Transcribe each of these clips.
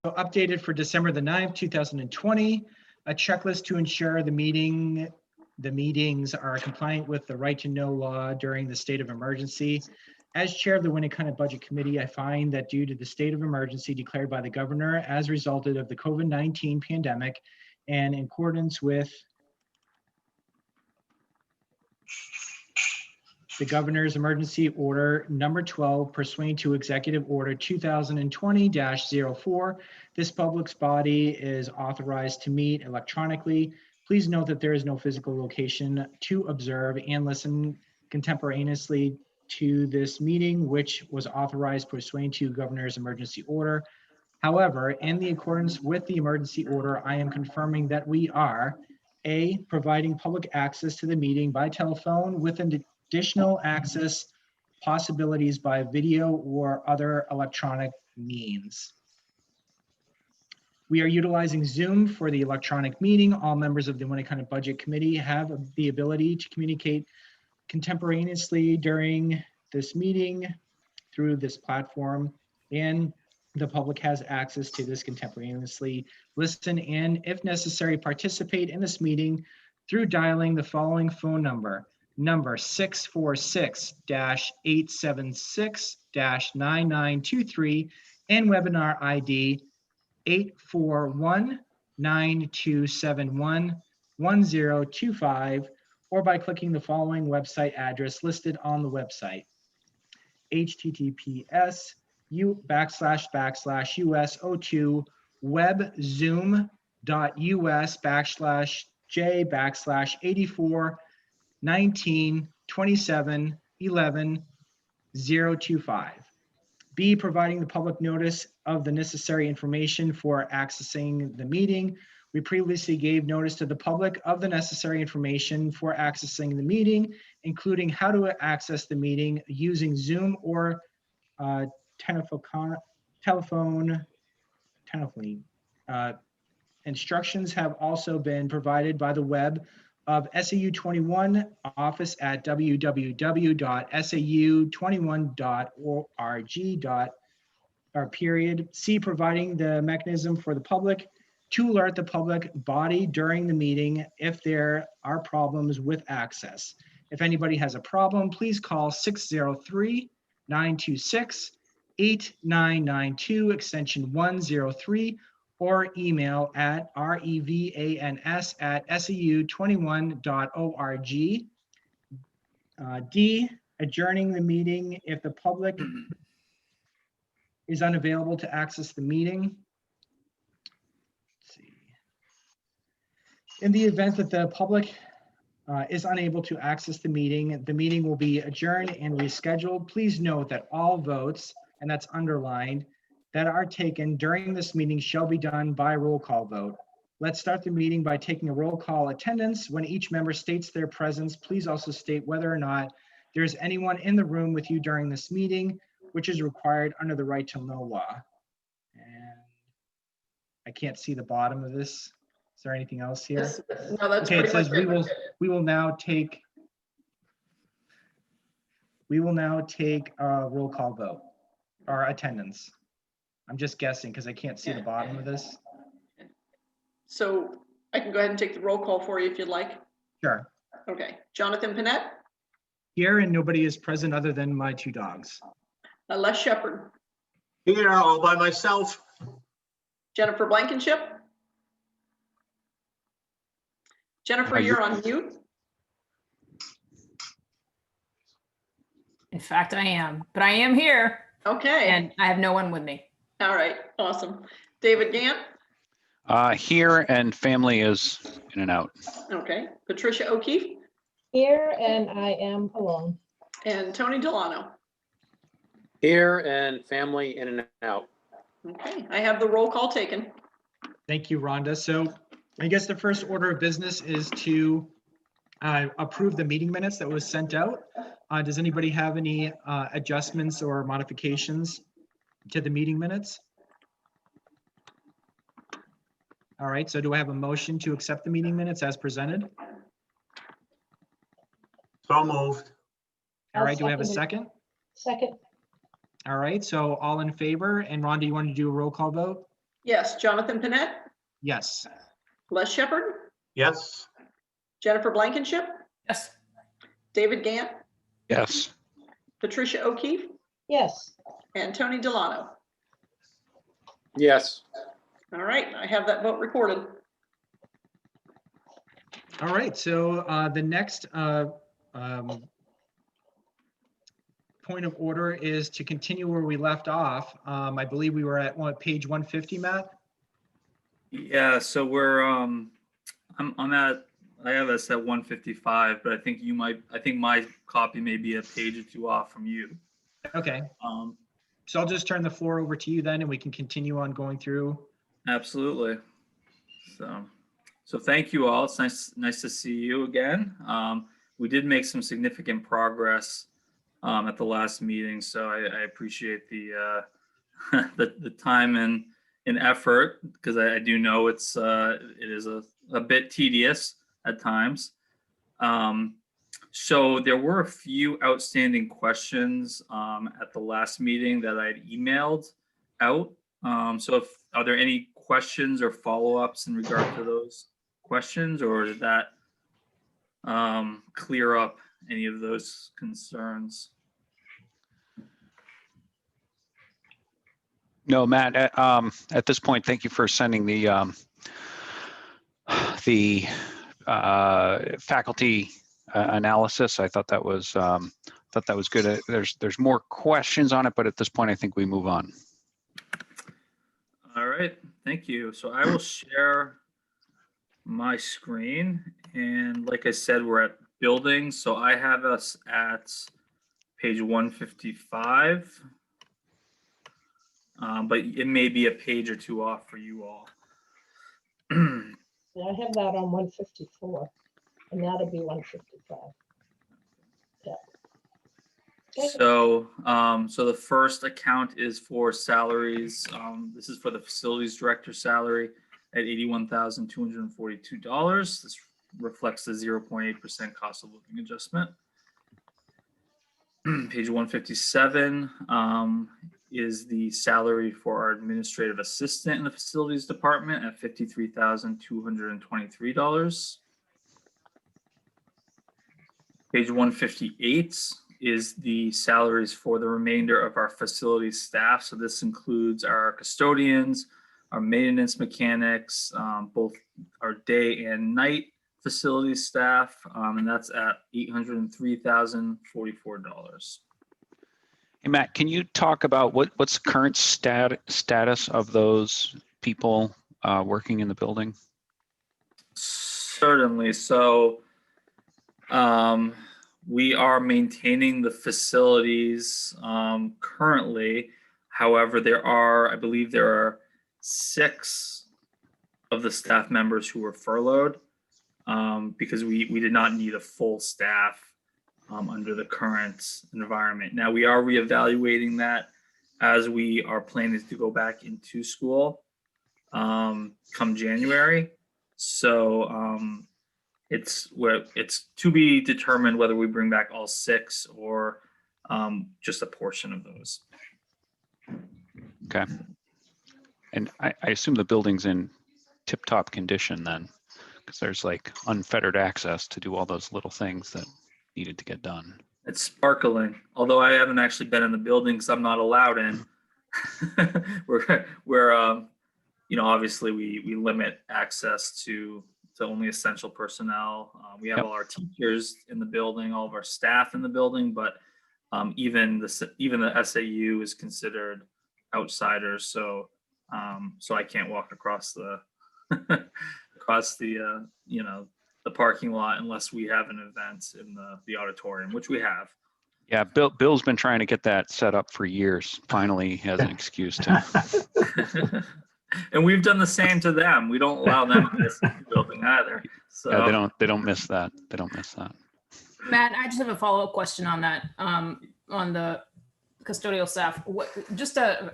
So updated for December the 9th, 2020, a checklist to ensure the meetings are compliant with the right to know law during the state of emergency. As chair of the Winnacunnet Budget Committee, I find that due to the state of emergency declared by the governor as a result of the COVID-19 pandemic and in accordance with the governor's emergency order number 12 pursuant to executive order 2020-04, this public's body is authorized to meet electronically. Please note that there is no physical location to observe and listen contemporaneously to this meeting, which was authorized pursuant to governor's emergency order. However, in the accordance with the emergency order, I am confirming that we are A, providing public access to the meeting by telephone with an additional access possibilities by video or other electronic means. We are utilizing Zoom for the electronic meeting. All members of the Winnacunnet Budget Committee have the ability to communicate contemporaneously during this meeting through this platform, and the public has access to this contemporaneously listen and, if necessary, participate in this meeting through dialing the following phone number 646-876-9923 and webinar ID 841-9271-1025, or by clicking the following website address listed on the website: https://us02 webzoom.us/j/84 19 27 11 025. B, providing the public notice of the necessary information for accessing the meeting. We previously gave notice to the public of the necessary information for accessing the meeting, including how to access the meeting using Zoom or telephone. Instructions have also been provided by the web of SAU21 office at www.sau21.org. C, providing the mechanism for the public to alert the public body during the meeting if there are problems with access. If anybody has a problem, please call 603-926-8992 extension 103 or email at revans@sau21.org. D, adjourning the meeting if the public is unavailable to access the meeting. Let's see. In the event that the public is unable to access the meeting will be adjourned and rescheduled. Please note that all votes, and that's underlined, that are taken during this meeting shall be done by roll call vote. Let's start the meeting by taking a roll call attendance. When each member states their presence, please also state whether or not there's anyone in the room with you during this meeting, which is required under the right to know law. And I can't see the bottom of this. Is there anything else here? No, that's okay. It says we will now take a roll call vote or attendance. I'm just guessing because I can't see the bottom of this. So I can go ahead and take the roll call for you if you'd like. Sure. Okay. Jonathan Panett. Here, and nobody is present other than my two dogs. Les Shepherd. Here, all by myself. Jennifer Blankenship. Jennifer, you're on mute. In fact, I am, but I am here. Okay. And I have no one with me. All right, awesome. David Gant. Here, and family is in and out. Okay. Patricia O'Keefe. Here, and I am alone. And Tony Delano. Here, and family in and out. Okay, I have the roll call taken. Thank you, Rhonda. So I guess the first order of business is to approve the meeting minutes that was sent out. Does anybody have any adjustments or modifications to the meeting minutes? All right, so do I have a motion to accept the meeting minutes as presented? So moved. All right, do I have a second? Second. All right, so all in favor, and Rhonda, you want to do a roll call vote? Yes, Jonathan Panett, Yes. Les Shepherd, Yes. Jennifer Blankenship, Yes. David Gant, Yes. Patricia O'Keefe, Yes, and Tony Delano. Yes. All right, I have that vote recorded. All right, so the next point of order is to continue where we left off. I believe we were at page 150, Matt? Yeah, so I have us at 155, but I think my copy may be a page or two off from you. Okay, Um, so I'll just turn the floor over to you then, and we can continue on going through. Absolutely. So thank you all. It's nice to see you again. We did make some significant progress at the last meeting, so I appreciate the the time and effort, because I do know it is a bit tedious at times. So there were a few outstanding questions at the last meeting that I'd emailed out. So are there any questions or follow-ups in regard to those questions, or did that clear up any of those concerns? No, Matt, at this point, thank you for sending the faculty analysis. I thought that was good. There's more questions on it, but at this point, I think we move on. All right, thank you. So I will share my screen, and like I said, we're at buildings. So I have us at page 155, but it may be a page or two off for you all. and I have that on 154, and that'll be 155. So, so the first account is for salaries. This is for the facilities director salary at $81,242. This reflects the 0.8% cost of living adjustment. Page 157 is the salary for our administrative assistant in the facilities department at $53,223. Page 158 is the salaries for the remainder of our facilities staff. So this includes our custodians, our maintenance mechanics, both our day and night facilities staff, and that's at $803,044. Hey, Matt, can you talk about what's the current status of those people working in the building? Certainly. So we are maintaining the facilities currently. However, I believe there are 6 of the staff members who were furloughed because we did not need a full staff under the current environment. Now we are reevaluating that as we are planning to go back into school come January. So it's to be determined whether we bring back all 6 or just a portion of those. Okay. And I assume the building's in tip-top condition then, because there's like unfettered access to do all those little things that needed to get done. It's sparkling, although I haven't actually been in the building because I'm not allowed in. we're obviously we limit access to only essential personnel. We have all our teachers in the building, all of our staff in the building, but even the SAU is considered outsiders. So I can't walk across the the parking lot unless we have an event in the auditorium, which we have. Yeah, Bill's been trying to get that set up for years. Finally, he has an excuse to. And we've done the same to them. We don't allow them in this building either. So Yeah, they don't miss that. They don't miss that. Matt, I just have a follow-up question on that, on the custodial staff.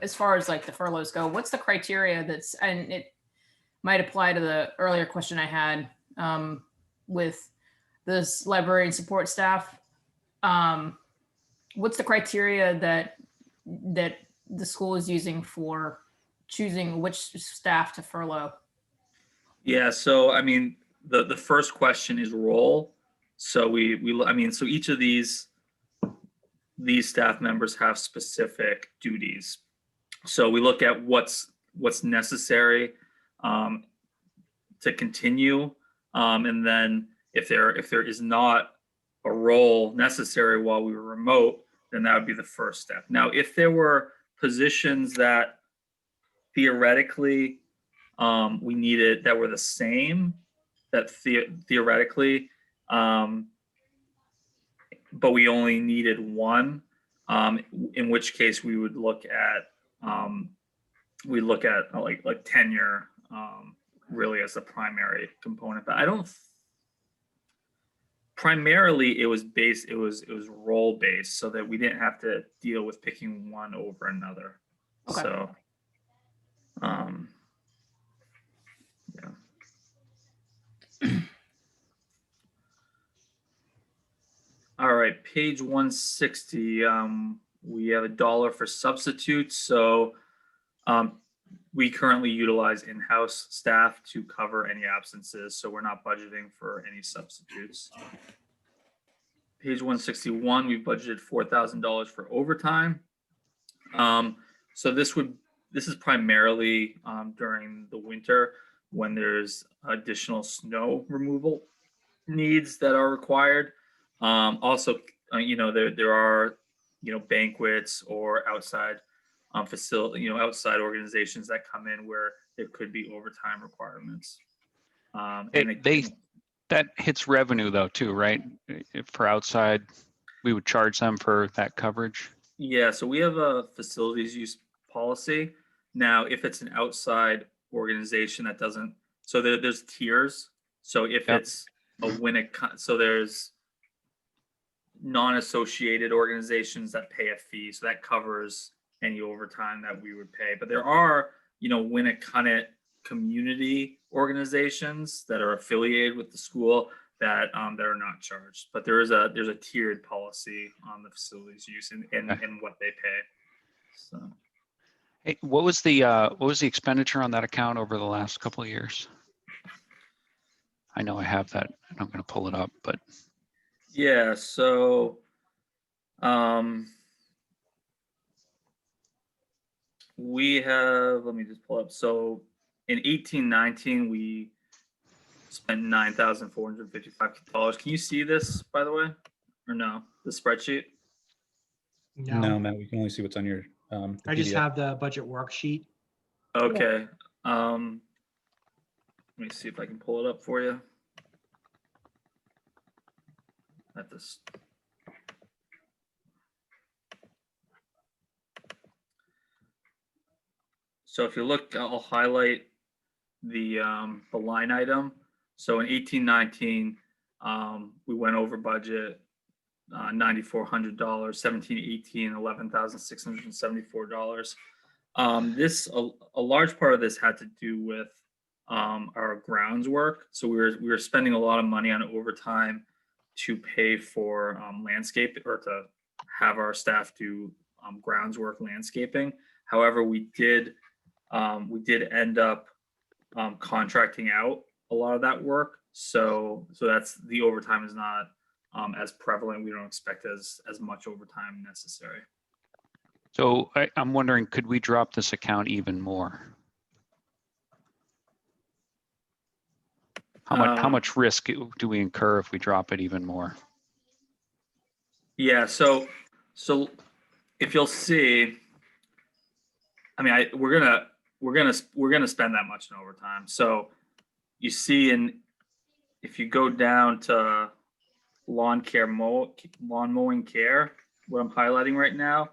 As far as like the furloughs go, what's the criteria and it might apply to the earlier question I had with this library and support staff. What's the criteria that the school is using for choosing which staff to furlough? Yeah, so I mean, the first question is role. So I mean, so each of these staff members have specific duties. So we look at what's necessary to continue, and then if there is not a role necessary while we were remote, then that would be the first step. Now, if there were positions that theoretically we needed that were the same, that theoretically, but we only needed one, in which case we would look at like tenure really as the primary component. But I don't. Primarily, it was role based, so that we didn't have to deal with picking one over another. Okay. So, yeah. All right, page 160. We have $1 for substitutes. So, we currently utilize in-house staff to cover any absences, so we're not budgeting for any substitutes. Page 161, we budgeted $4,000 for overtime. So this is primarily during the winter when there's additional snow removal needs that are required. Also, there are banquets or outside facility, outside organizations that come in where there could be overtime requirements. That hits revenue though too, right? For outside, we would charge them for that coverage. Yeah, so we have a facilities use policy. Now, if it's an outside organization that doesn't, so there's tiers. So if Yep. it's a Winnacunnet, so there's non-associated organizations that pay a fee, so that covers any overtime that we would pay. But there are, Winnacunnet community organizations that are affiliated with the school that are not charged. But there's a tiered policy on the facilities use and what they pay. So, Hey, what was the expenditure on that account over the last couple of years? I know I have that, and I'm going to pull it up, but yeah, so we have, let me just pull up. So in 18-19, we spent $9,455. Can you see this, by the way, or no? The spreadsheet? No, Matt, we can only see what's on your. I just PDF. have the budget worksheet. Okay. Let me see if I can pull it up for you. At this. So if you look, I'll highlight the line item. So in 18-19, we went over budget, $9,400, 17-18, $11,674. A large part of this had to do with our grounds work. So we were spending a lot of money on overtime to pay for landscape, or to have our staff do grounds work landscaping. However, we did end up contracting out a lot of that work. So that's, the overtime is not as prevalent. We don't expect as much overtime necessary. so I'm wondering, could we drop this account even more? How much risk do we incur if we drop it even more? Yeah, so if you'll see, I mean, we're gonna spend that much in overtime. So you see, if you go down to lawn mowing care, what I'm highlighting right now,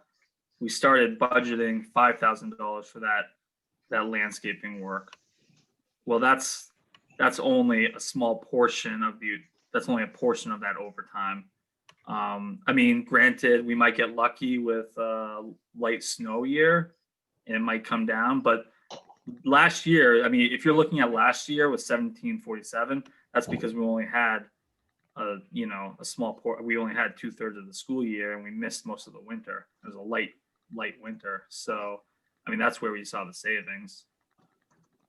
we started budgeting $5,000 for that landscaping work. Well, that's only a small portion of that overtime. I mean, granted, we might get lucky with a light snow year and it might come down, but last year, I mean, if you're looking at last year with 1747, that's because we only had a small we only had 2/3 of the school year and we missed most of the winter. It was a light winter. So, I mean, that's where we saw the savings.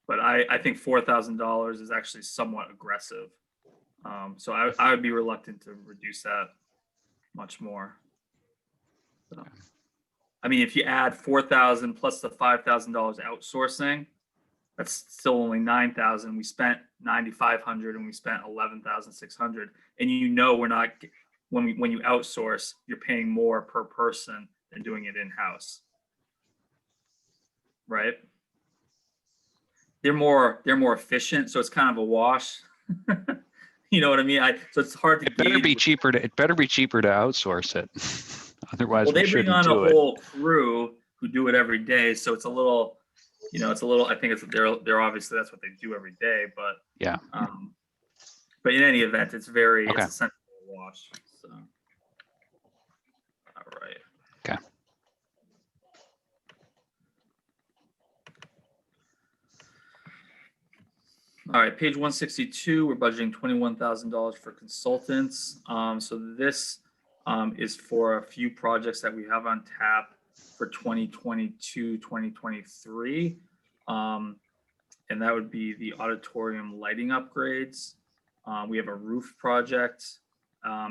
But I think $4,000 is actually somewhat aggressive. So I would be reluctant to reduce that much more. So, I mean, if you add 4,000 plus the $5,000 outsourcing, that's still only 9,000. We spent 9,500 and we spent 11,600. And we're not, when you outsource, you're paying more per person than doing it in-house. Right? They're more efficient, so it's kind of a wash. You know what I mean? So it's hard to It better gauge be with- cheaper to outsource it. Otherwise, Well, we they bring shouldn't on a do it. whole crew who do it every day, so it's a little, I think they're obviously that's what they do every day, but Yeah. But in any event, it's Okay. it's essentially a wash. So, all right. Okay. All right, page 162, we're budgeting $21,000 for consultants. So this is for a few projects that we have on tap for 2022, 2023. And that would be the auditorium lighting upgrades. We have a roof project,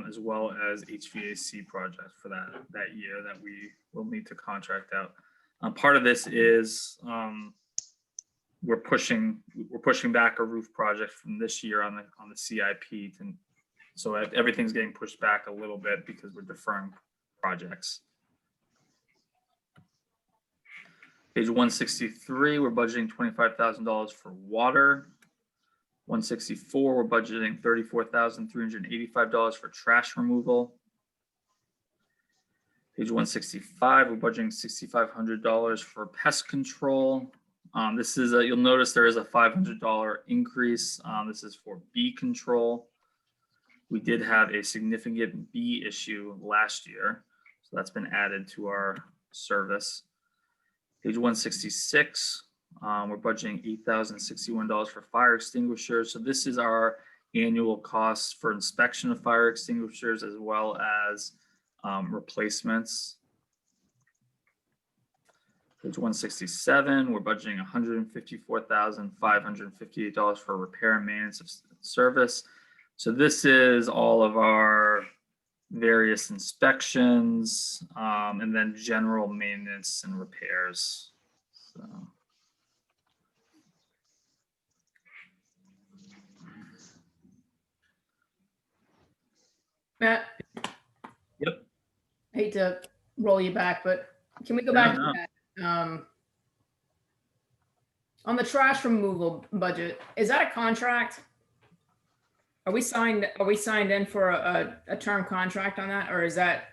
as well as HVAC project for that year that we will need to contract out. Part of this is we're pushing back a roof project from this year on the CIP, so everything's getting pushed back a little bit because we're deferring projects. Page 163, we're budgeting $25,000 for water. 164, we're budgeting $34,385 for trash removal. Page 165, we're budgeting $6,500 for pest control. This is you'll notice there is a $500 increase. This is for bee control. We did have a significant bee issue last year, so that's been added to our service. Page 166, we're budgeting $8,061 for fire extinguishers. So this is our annual costs for inspection of fire extinguishers as well as replacements. Page 167, we're budgeting $154,558 for repair and maintenance of service. So this is all of our various inspections, and then general maintenance and repairs. So. Matt? Yep. I hate to roll you back, but can we go No, back no. to that? On the trash removal budget, is that a contract? Are we signed in for a term contract on that, or is that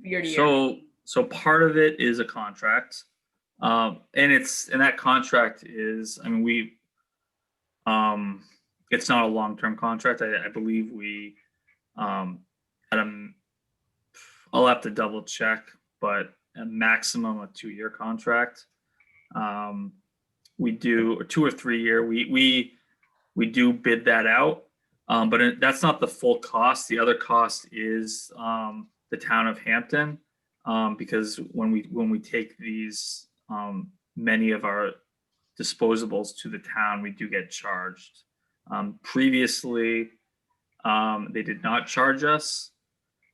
year to year? So part of it is a contract, and that contract is, I mean, it's not a long-term contract. I believe we I'll have to double check, but a maximum of 2-year contract. We do a 2 or 3 year. We do bid that out, but that's not the full cost. The other cost is the town of Hampton, because when we take these many of our disposables to the town, we do get charged. Previously, they did not charge us,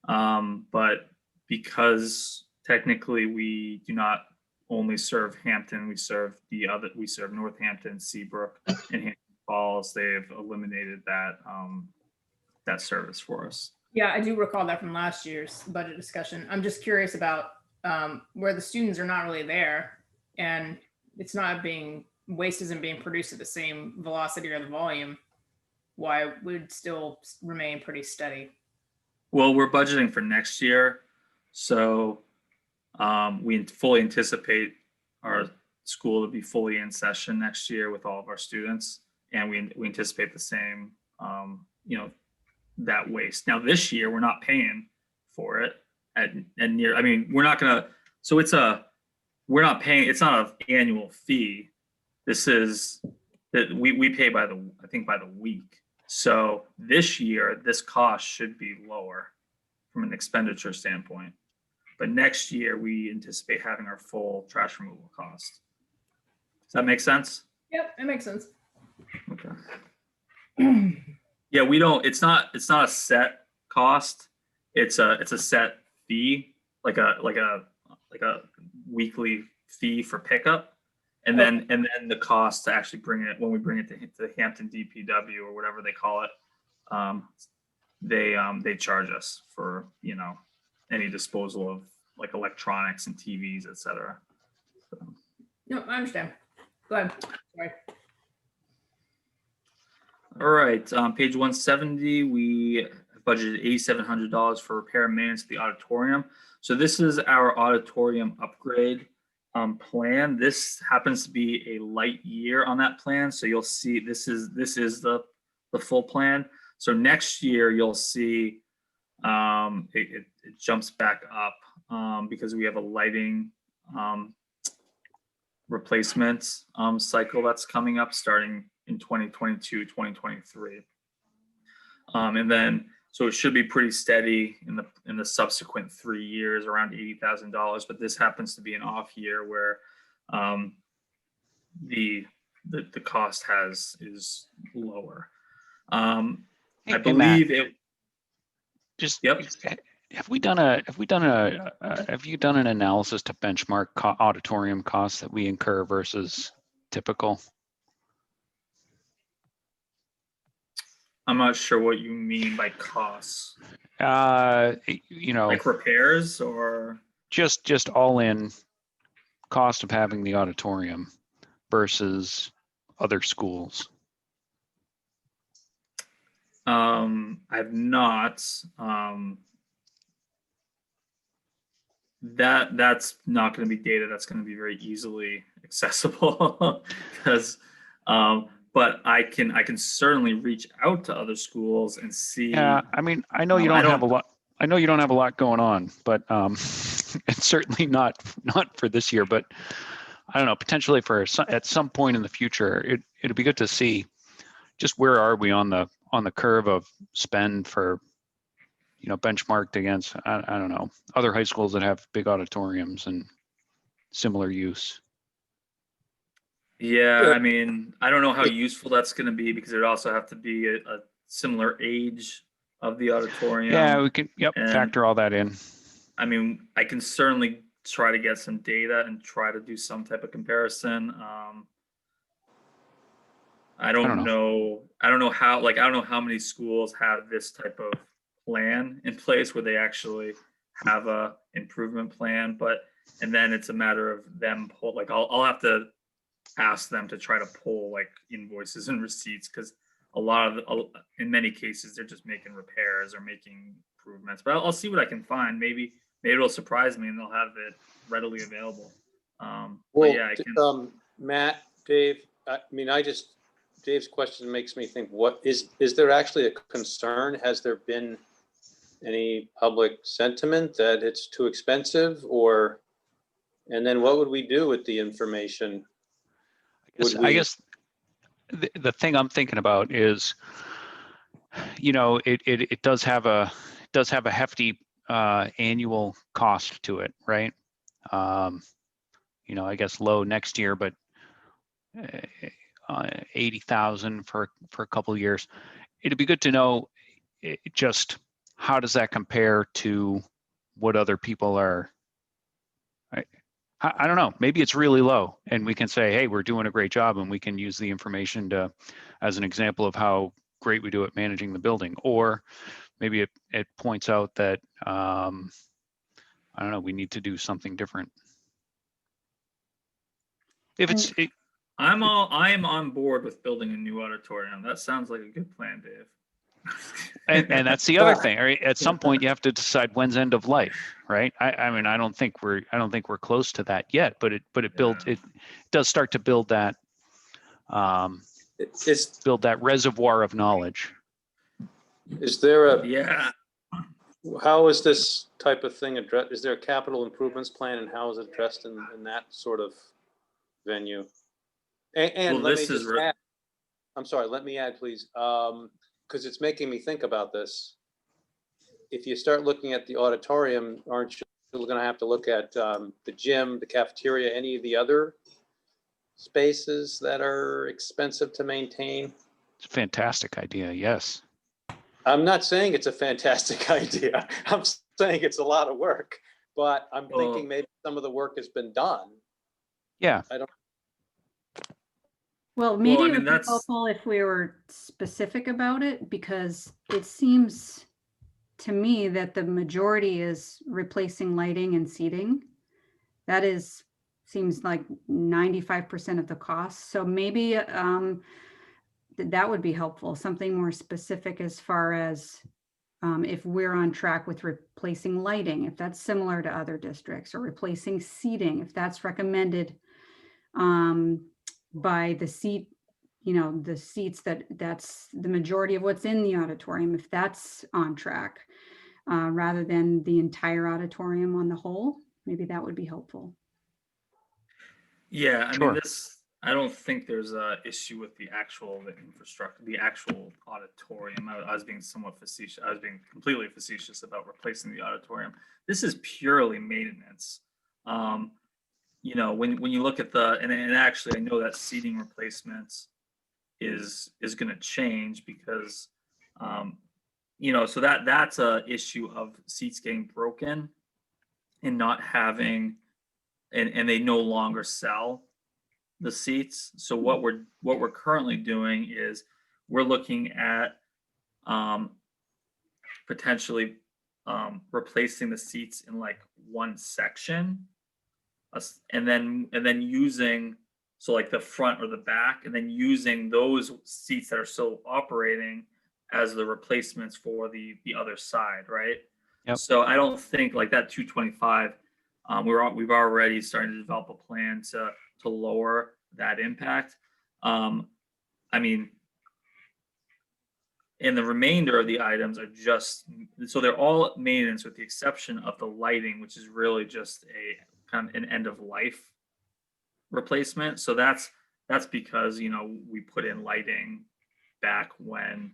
but because technically we do not only serve Hampton, we serve Northampton, Seabrook, and Hampton Falls. They've eliminated that service for us. Yeah, I do recall that from last year's budget discussion. I'm just curious about where the students are not really there, and waste isn't being produced at the same velocity or the volume. Why it would still remain pretty steady? Well, we're budgeting for next year, so we fully anticipate our school to be fully in session next year with all of our students, and we anticipate the same, that waste. Now this year we're not paying for it we're not gonna. So we're not paying. It's not an annual fee. This is that we pay by the week. So this year, this cost should be lower from an expenditure standpoint. but next year we anticipate having our full trash removal cost. Does that make sense? Yep, it makes sense. Okay. Yeah, we don't, it's not a set cost. It's a set fee, like a weekly fee for pickup. And then the cost to actually bring it, when we bring it to the Hampton DPW or whatever they call it, they charge us for, you know, any disposal of like electronics and TVs, et cetera. So. No, I understand. Go ahead. Sorry. All right, page 170, we budgeted $8,700 for repair and maintenance of the auditorium. So this is our auditorium upgrade plan. This happens to be a light year on that plan. So you'll see this is the full plan. So next year you'll see it jumps back up because we have a lighting replacement cycle that's coming up starting in 2022, 2023. And then, so it should be pretty steady in the subsequent 3 years, around $80,000. But this happens to be an off year where the cost is lower. I believe it. Just Yep. have you done an analysis to benchmark auditorium costs that we incur versus typical? I'm not sure what you mean by costs. You know, Like repairs or just all in cost of having the auditorium versus other schools. I've not. That's not going to be data that's going to be very easily accessible because but I can certainly reach out to other schools and see. Yeah, I mean, I know you don't have a lot. I know you don't have a lot going on, but it's certainly not for this year. But I don't know, potentially at some point in the future, it'd be good to see just where are we on the curve of spend for, you know, benchmarked against I don't know, other high schools that have big auditoriums and similar use. Yeah, I mean, I don't know how useful that's going to be because it'd also have to be a similar age of the auditorium. Yeah, we can, and, factor all that in. I mean, I can certainly try to get some data and try to do some type of comparison. I don't know how many schools have this type of plan in place where they actually have a improvement plan, and then it's a matter of them I'll have to ask them to try to pull like invoices and receipts because in many cases they're just making repairs or making improvements. But I'll see what I can find. Maybe it'll surprise me and they'll have it readily available. Well, yeah, I can. Matt, Dave, I mean, Dave's question makes me think, what is there actually a concern? Has there been any public sentiment that it's too expensive and then what would we do with the information? I guess the thing I'm thinking about is, you know, it does have a hefty annual cost to it, right? You know, I guess low next year, but 80,000 for a couple of years. It'd be good to know just how does that compare to what other people are. I don't know, maybe it's really low and we can say, hey, we're doing a great job and we can use the information as an example of how great we do at managing the building. Or maybe it points out that, I don't know, we need to do something different. I am on board with building a new auditorium. That sounds like a good plan, Dave. And that's the other thing. Right? At some point, you have to decide when's end of life, right? I mean, I don't think we're close to that yet, but it does start to build that reservoir of knowledge. Is there yeah? How is this type of thing addressed? Is there a capital improvements plan, and how is it addressed in that sort of venue? And let me just add, I'm sorry, let me add, please, because it's making me think about this. If you start looking at the auditorium, aren't you We're gonna have to look at the gym, the cafeteria, any of the other spaces that are expensive to maintain. It's a fantastic idea. Yes. I'm not saying it's a fantastic idea. I'm saying it's a lot of work, but I'm thinking maybe some of the work has been done. Yeah. Well, maybe Well, I it mean, would be that's- helpful if we were specific about it, because it seems to me that the majority is replacing lighting and seating. That seems like 95% of the cost. So maybe that would be helpful, something more specific as far as if we're on track with replacing lighting, if that's similar to other districts, or replacing seating, if that's recommended by the seat, the seats that's the majority of what's in the auditorium, if that's on track, rather than the entire auditorium on the whole, maybe that would be helpful. Yeah, I Sure. mean, I don't think there's a issue with the infrastructure, the actual auditorium. I was being somewhat facetious. I was being completely facetious about replacing the auditorium. This is purely maintenance. When you look at and actually I know that seating replacements is going to change because, so that's a issue of seats getting broken and not having, and they no longer sell the seats. So what we're currently doing is we're looking at potentially replacing the seats in like one section, and then using, so like the front or the back, and then using those seats that are still operating as the replacements for the other side, right? Yep. So I don't think like that 225. We've already started to develop a plan to lower that impact. I mean, and the remainder of the items are so they're all maintenance with the exception of the lighting, which is really just a kind of an end of life replacement. So that's because, we put in lighting back when,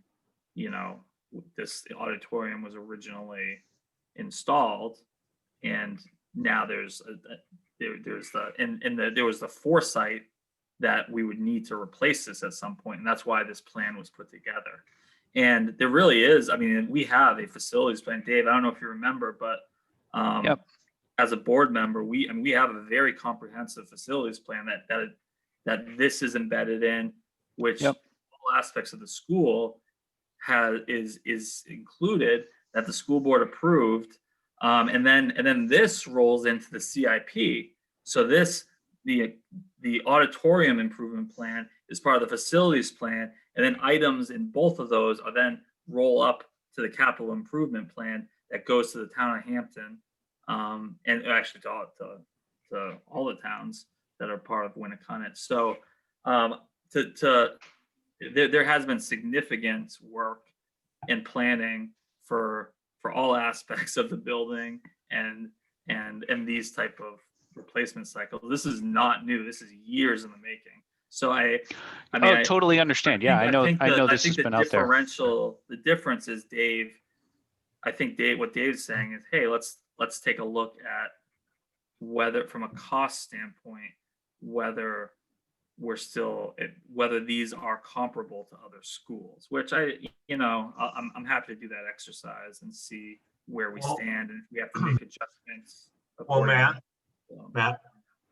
this auditorium was originally installed, and now there was the foresight that we would need to replace this at some point, and that's why this plan was put together. And there really is, I mean, we have a facilities plan. Dave, I don't know if you remember, but Yep. As a board member, we have a very comprehensive facilities plan that this is embedded in, which Yep. all aspects of the school is included, that the school board approved. And then this rolls into the CIP. So the auditorium improvement plan is part of the facilities plan, and then items in both of those are then roll up to the capital improvement plan that goes to the town of Hampton, and actually to all the towns that are part of Winnacunnet. So there has been significant work and planning for all aspects of the building and these type of replacement cycles. This is not new. This is years in the making. So I Totally understand. Yeah, I know this has been out there. The difference is what Dave's saying is, hey, let's take a look at whether, from a cost standpoint, whether these are comparable to other schools, which I'm happy to do that exercise and see where we stand and if we have to make adjustments. Well, Matt,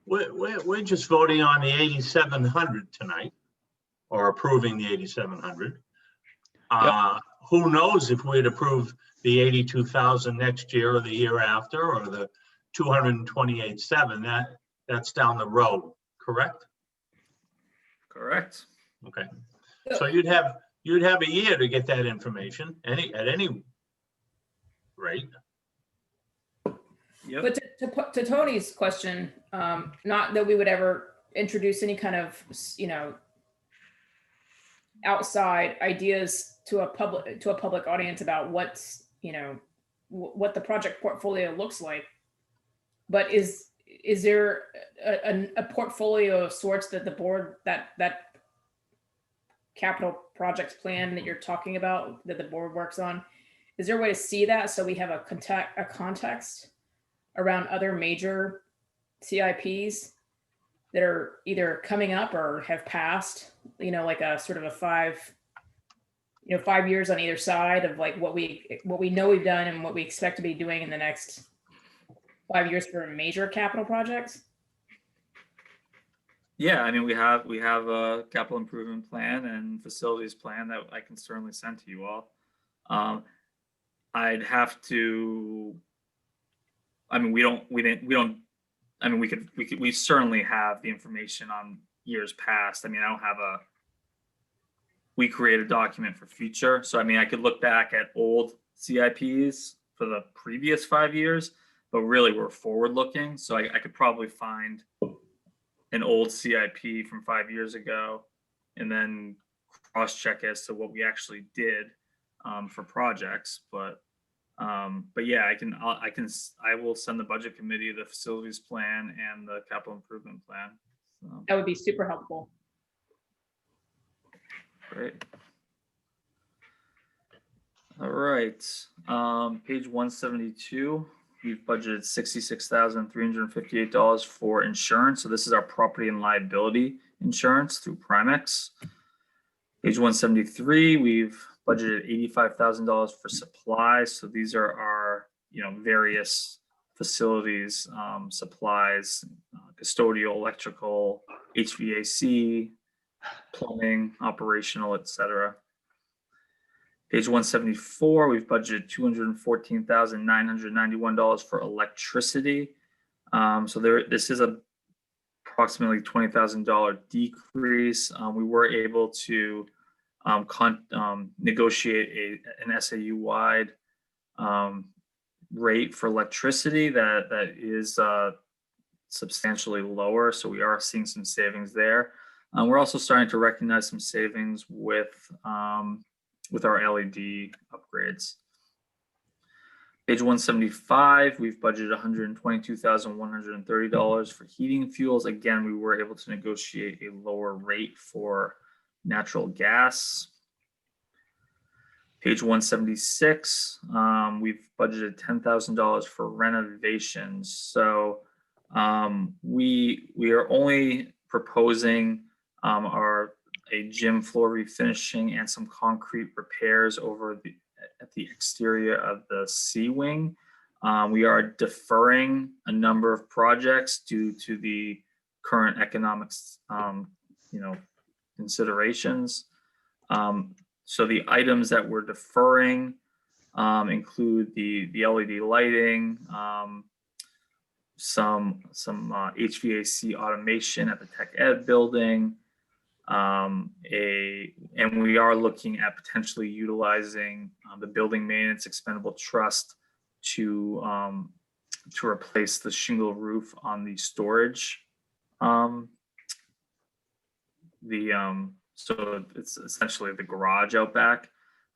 we're just voting on the 8,700 tonight, or approving the 8,700. Who knows if we'd approve the 82,000 next year or the year after, or the 228,700, that's down the road, correct? Correct. Okay. So you'd have a year to get that information at any rate. Yep. But to Tony's question, not that we would ever introduce any kind of, outside ideas to a public audience about what the project portfolio looks like. But is there a portfolio of sorts that the board, that capital projects plan that you're talking about, that the board works on? Is there a way to see that so we have a context around other major CIPs that are either coming up or have passed, like a sort of a 5 years on either side of like what we know we've done and what we expect to be doing in the next 5 years for major capital projects? Yeah, I mean, we have a capital improvement plan and facilities plan that I can certainly send to you all. I'd have to, I mean, we certainly have the information on years past. I mean, I don't have we create a document for future. So, I mean, I could look back at old CIPs for the previous 5 years, but really we're forward looking. So I could probably find an old CIP from 5 years ago and then cross check as to what we actually did for projects. But yeah, I will send the budget committee the facilities plan and the capital improvement plan. So, That would be super helpful. great. All right, page 172. We've budgeted $66,358 for insurance. So this is our property and liability insurance through Primex. Page 173, we've budgeted $85,000 for supplies. So these are our, various facilities, supplies, custodial, electrical, HVAC, plumbing, operational, etc. Page 174, we've budgeted $214,991 for electricity. So this is approximately $20,000 decrease. We were able to negotiate an SAU-wide rate for electricity that is substantially lower. So we are seeing some savings there. We're also starting to recognize some savings with our LED upgrades. Page 175, we've budgeted $122,130 for heating fuels. Again, we were able to negotiate a lower rate for natural gas. Page 176, we've budgeted $10,000 for renovations. So we are only proposing a gym floor refinishing and some concrete repairs at the exterior of the C wing. We are deferring a number of projects due to the current economics, considerations. So the items that we're deferring include the LED lighting, some HVAC automation at the Tech Ed building, and we are looking at potentially utilizing the building maintenance expendable trust to replace the shingle roof on the storage. So it's essentially the garage out back,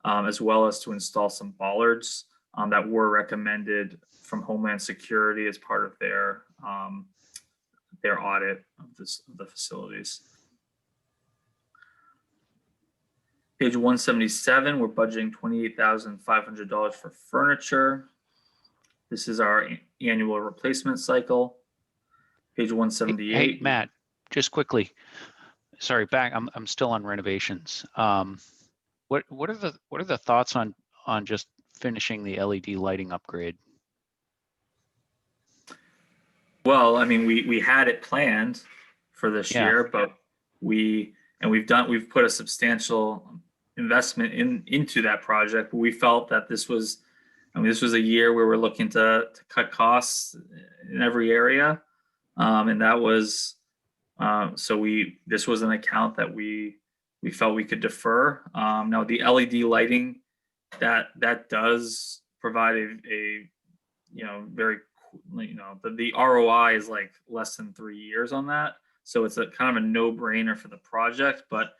as well as to install some bollards that were recommended from Homeland Security as part of their audit of the facilities. Page 177, we're budgeting $28,500 for furniture. This is our annual replacement cycle. Page 178. Hey, Matt, just quickly. Sorry, I'm still on renovations. What are the thoughts on just finishing the LED lighting upgrade? Well, I mean, we had it planned for this year, but we've put a substantial investment into that project. But we felt that this was a year where we're looking to cut costs in every area, and that was this was an account that we felt we could defer. Now the LED lighting that does provide a very the ROI is like less than 3 years on that, so it's a kind of a no-brainer for the project. But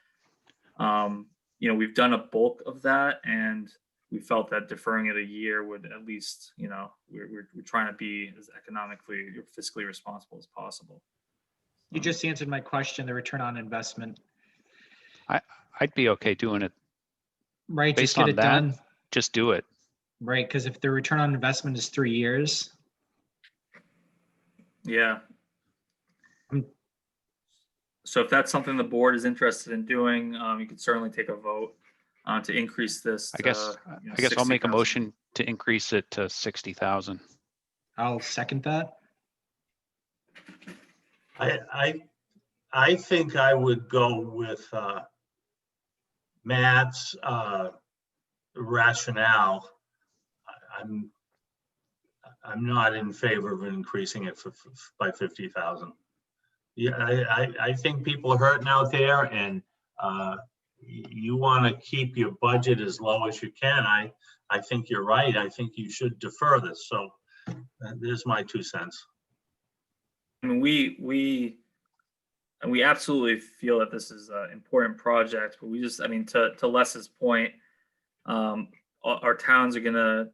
we've done a bulk of that, and we felt that deferring it a year would at least, we're trying to be as economically or fiscally responsible as possible. You just answered my question, the return on investment. I'd be okay doing it. Right, just Based get on it that, done. just do it. Right, because if the return on investment is 3 years, Yeah. Mm. So if that's something the board is interested in doing, you could certainly take a vote to increase this. I guess, you know, I guess I'll make a 60,000. motion to increase it to 60,000. I'll second that. I think I would go with Matt's rationale. I'm not in favor of increasing it by 50,000. Yeah, I think people are hurting out there, and you want to keep your budget as low as you can. I think you're right. I think you should defer this. So there's my 2 cents. I mean, we absolutely feel that this is an important project, but we just, I mean, to Les's point, our towns are gonna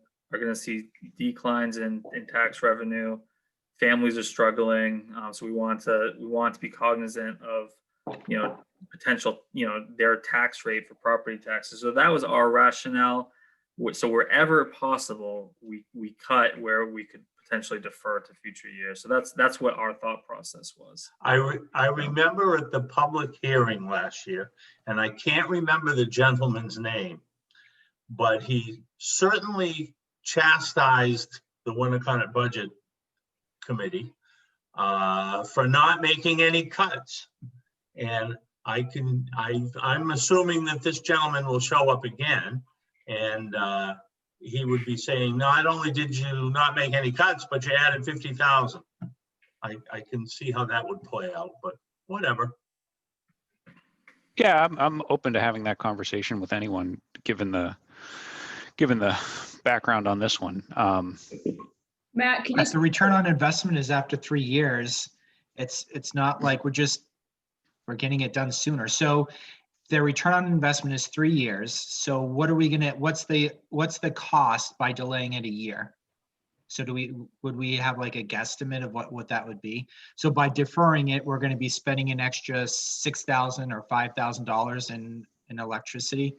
see declines in tax revenue. Families are struggling, so we want to be cognizant of, you know, potential, you know, their tax rate for property taxes. So that was our rationale. So wherever possible, we cut where we could potentially defer to future years. So that's what our thought process was. I remember at the public hearing last year, and I can't remember the gentleman's name, but he certainly chastised the Winnacunnet Budget Committee for not making any cuts. And I'm assuming that this gentleman will show up again, and he would be saying, not only did you not make any cuts, but you added 50,000. I can see how that would play out, but whatever. Yeah, I'm open to having that conversation with anyone, given the background on this one. Matt, can you? If the return on investment is after 3 years, it's not like we're getting it done sooner. So the return on investment is 3 years. So what are we what's the cost by delaying it a year? So would we have like a guesstimate of what that would be? So by deferring it, we're going to be spending an extra $6,000 or $5,000 in electricity,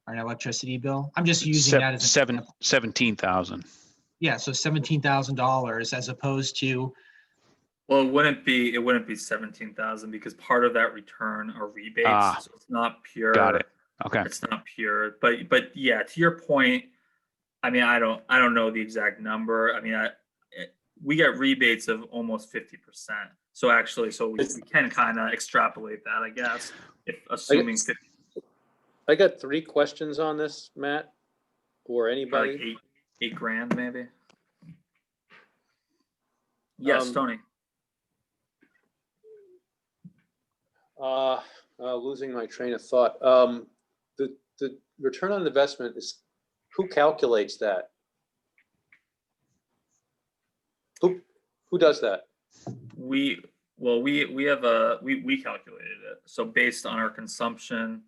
or an electricity bill. I'm just using that as an example. 17,000. Yeah, so $17,000 as opposed to. Well, it wouldn't be 17,000 because part of that return are rebates. So it's not pure. Got it. Okay. It's not pure, but yeah, to your point, I mean, I don't know the exact number. I mean, we get rebates of almost 50%. So actually, we can kind of extrapolate that, I guess, if assuming 50. I got 3 questions on this, Matt, or anybody. Like $8,000 maybe. Yes, Tony. Losing my train of thought. The return on investment is, who calculates that? Who does that? We calculated it. So based on our consumption.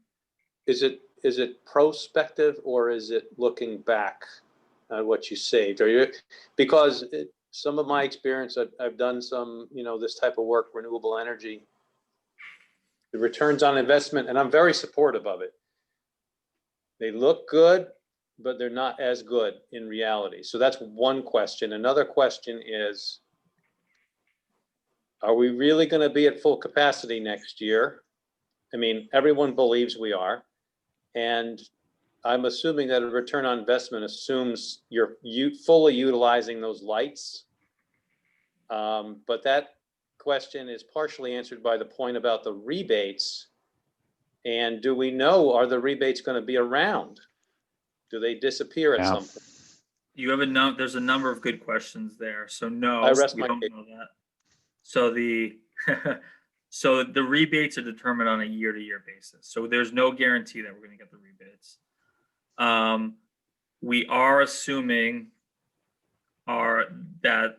Is it prospective, or is it looking back at what you saved? Because some of my experience, I've done some, you know, this type of work, renewable energy, the returns on investment, and I'm very supportive of it. They look good, but they're not as good in reality. So that's one question. Another question is, are we really going to be at full capacity next year? I mean, everyone believes we are. And I'm assuming that a return on investment assumes you're fully utilizing those lights. But that question is partially answered by the point about the rebates. And do we know, are the rebates going to be around? Do they disappear at some point? You have there's a number of good questions there. So no, I rest we my don't case. know that. So so the rebates are determined on a year-to-year basis. So there's no guarantee that we're going to get the rebates. We are assuming that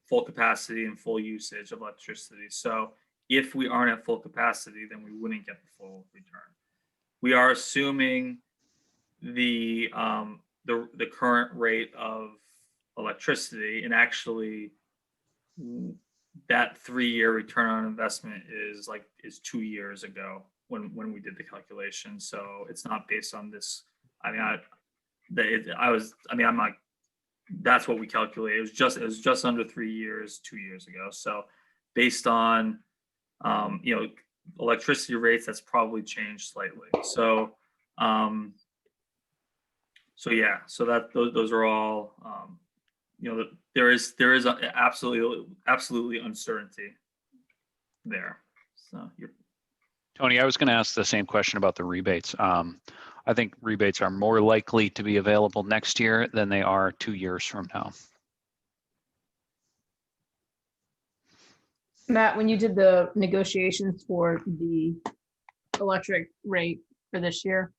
full capacity and full usage of electricity. So if we aren't at full capacity, then we wouldn't get the full return. We are assuming the current rate of electricity, and actually that 3-year return on investment is 2 years ago when we did the calculation. So it's not based on this. I mean, I'm not that's what we calculated. It was just under 3 years, 2 years ago. So based on, electricity rates, that's probably changed slightly. So, those are all, there is absolutely uncertainty there. So Tony, I was going to ask the same question about the rebates. I think rebates are more likely to be available next year than they are 2 years from now. Matt, when you did the negotiations for the electric rate for this year,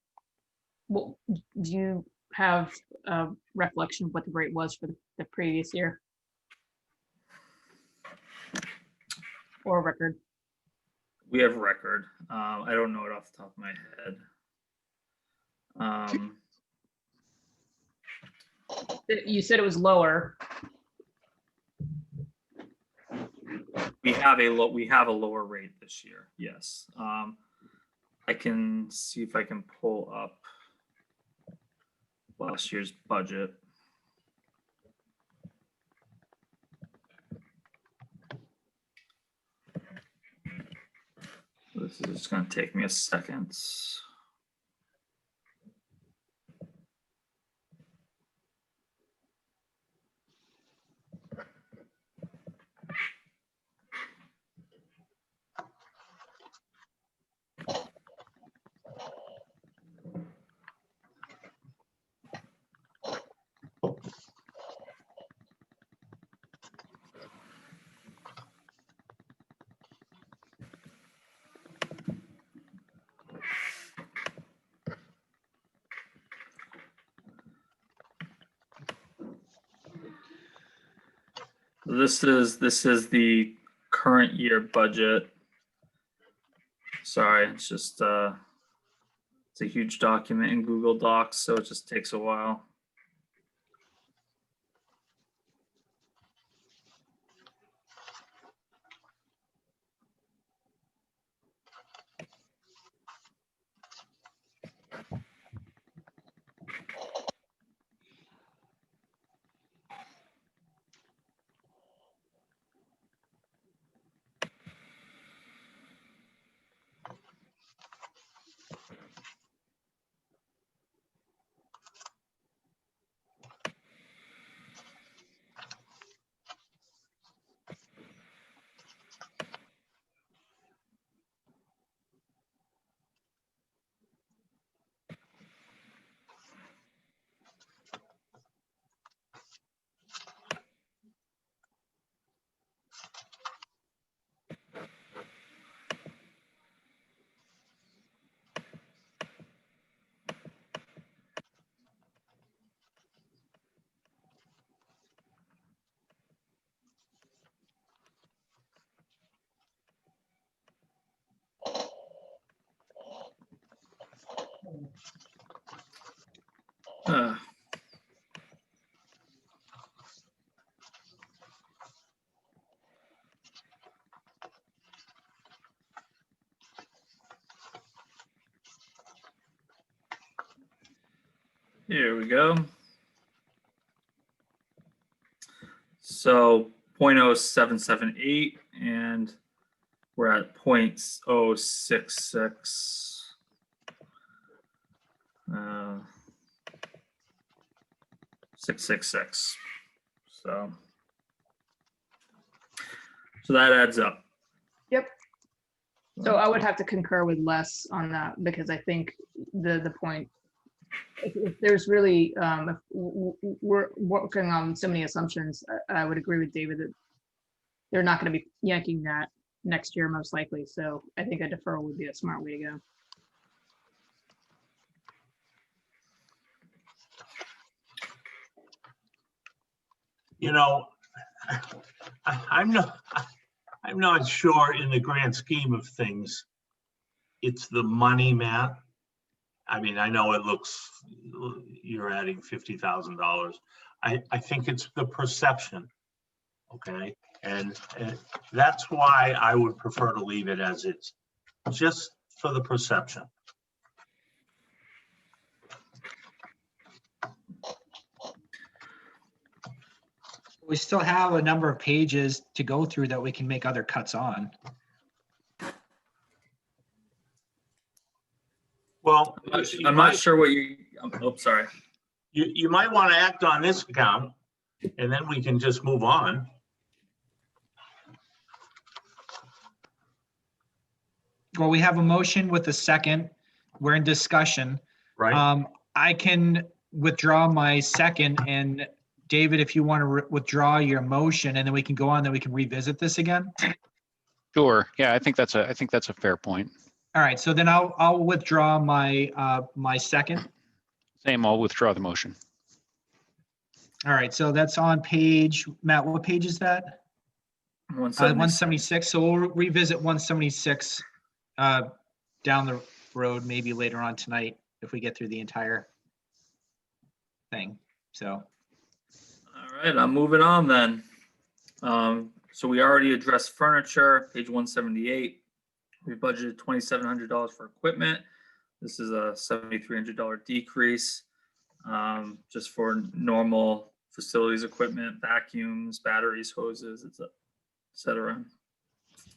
do you have a recollection of what the rate was for the previous year? Or a record? we have record. I don't know it off the top of my head. You said it was lower. We have a lower rate this year. Yes. I can see if I can pull up last year's budget. This is just going to take me a second. This is the current year budget. Sorry, it's just it's a huge document in Google Docs, so it just takes a while. Here we go. So 0.0778, and we're at 0.066. 666. So that adds up. Yep. So I would have to concur with Les on that, because I think the point, if there's really, if we're working on so many assumptions, I would agree with David that they're not going to be yanking that next year, most likely. So I think a deferral would be a smart way to go. You know, I'm not sure in the grand scheme of things, it's the money, Matt. I mean, I know it looks, you're adding $50,000. I think it's the perception, okay? And that's why I would prefer to leave it as it's, just for the perception. We still have a number of pages to go through that we can make other cuts on. Well, I'm not sure what you, oh, sorry. you might want to act on this account and then we can just move on. Well, we have a motion with a second. We're in discussion. Right? I can withdraw my second, and David, if you want to withdraw your motion, and then we can go on, then we can revisit this again. Sure. Yeah, I think that's a fair point. All right, so then I'll withdraw my my second. Same, I'll withdraw the motion. All right, so that's on page, Matt, what page is that? 176. So we'll revisit 176 down the road, maybe later on tonight, if we get through the entire thing. So. All right, I'm moving on then. So we already addressed furniture, page 178. We budgeted $2,700 for equipment. This is a $7,300 decrease, just for normal facilities equipment, vacuums, batteries, hoses, etc.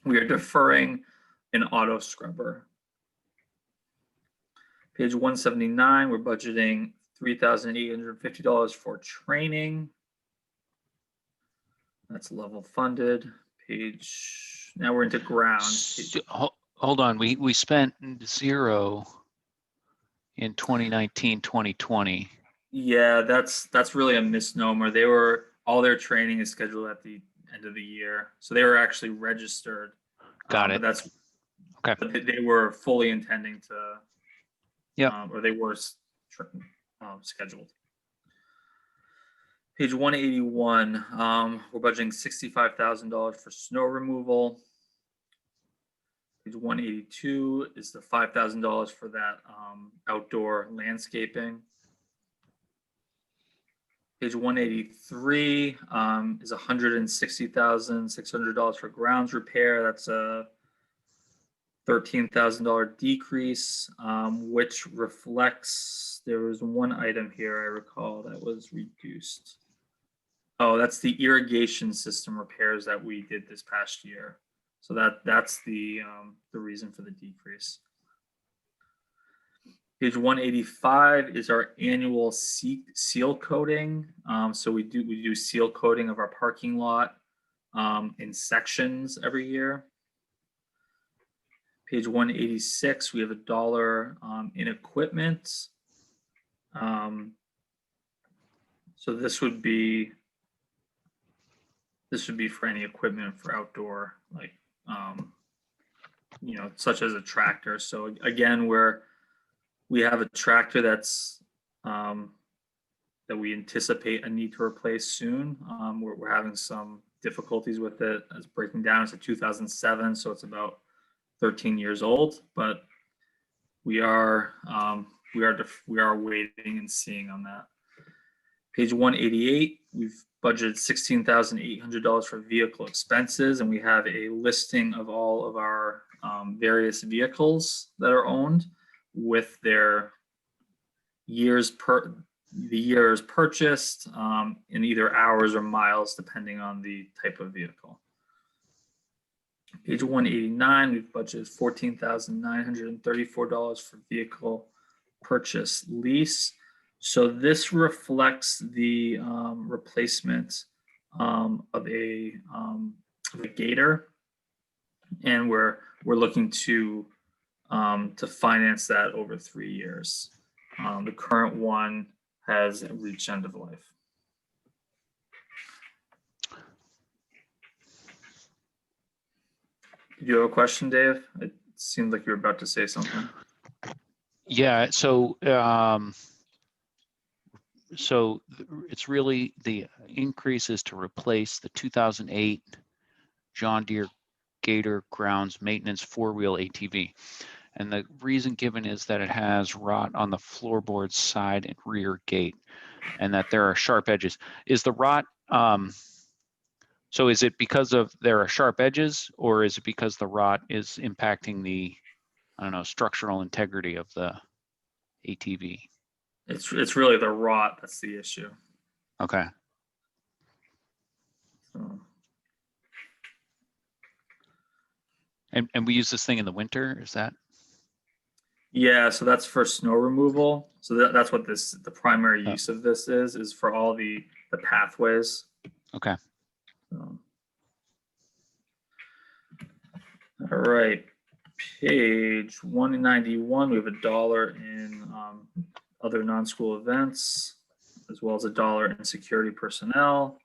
We are deferring an auto scrubber. Page 179, we're budgeting $3,850 for training. That's level funded. Now we're into grounds. Hold on, we spent 0 in 2019, 2020. Yeah, that's really a misnomer. All their training is scheduled at the end of the year. So they were actually registered. Got it. But that's okay. But they were fully intending to. Yeah. Or they were scheduled. Page 181, we're budgeting $65,000 for snow removal. Page 182 is the $5,000 for that outdoor landscaping. Page 183 is $160,600 for grounds repair. That's a $13,000 decrease, which reflects, there was one item here I recall that was reduced. Oh, that's the irrigation system repairs that we did this past year. So that's the reason for the decrease. Page 185 is our annual seal coating. So we do seal coating of our parking lot in sections every year. Page 186, we have $1 in equipment. So this would be for any equipment for outdoor, like such as a tractor. So again, we have a tractor that's that we anticipate a need to replace soon. We're having some difficulties with it. It's breaking down. It's a 2007, so it's about 13 years old, but we are waiting and seeing on that. Page 188, we've budgeted $16,800 for vehicle expenses, and we have a listing of all of our various vehicles that are owned with their years purchased in either hours or miles, depending on the type of vehicle. Page 189, we've budgeted $14,934 for vehicle purchase lease. So this reflects the replacement of a Gator, and we're looking to finance that over 3 years. The current one has reached end of life. Did you have a question, Dave? It seemed like you were about to say something. Yeah, so it's really the increase is to replace the 2008 John Deere Gator grounds maintenance 4-wheel ATV. And the reason given is that it has rot on the floorboard side and rear gate, and that there are sharp edges. Is the rot, so is it because of there are sharp edges, or is it because the rot is impacting the, I don't know, structural integrity of the ATV? It's really the rot that's the issue. Okay. So, And we use this thing in the winter, is that? yeah, so that's for snow removal. So that's what the primary Oh. use of this is for all the pathways. Okay. So. All right, page 191, we have $1 in other non-school events, as well as $1 in security personnel.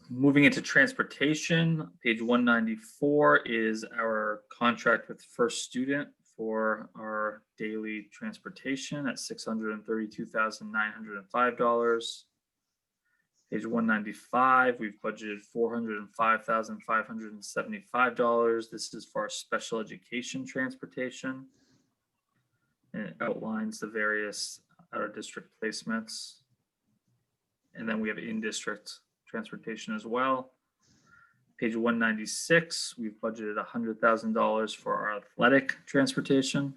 Moving into transportation, page 194 is our contract with First Student for our daily transportation at $632,905. Page 195, we've budgeted $405,575. This is for our special education transportation. And it outlines the various out-of-district placements. And then we have in-district transportation as well. Page 196, we've budgeted $100,000 for our athletic transportation.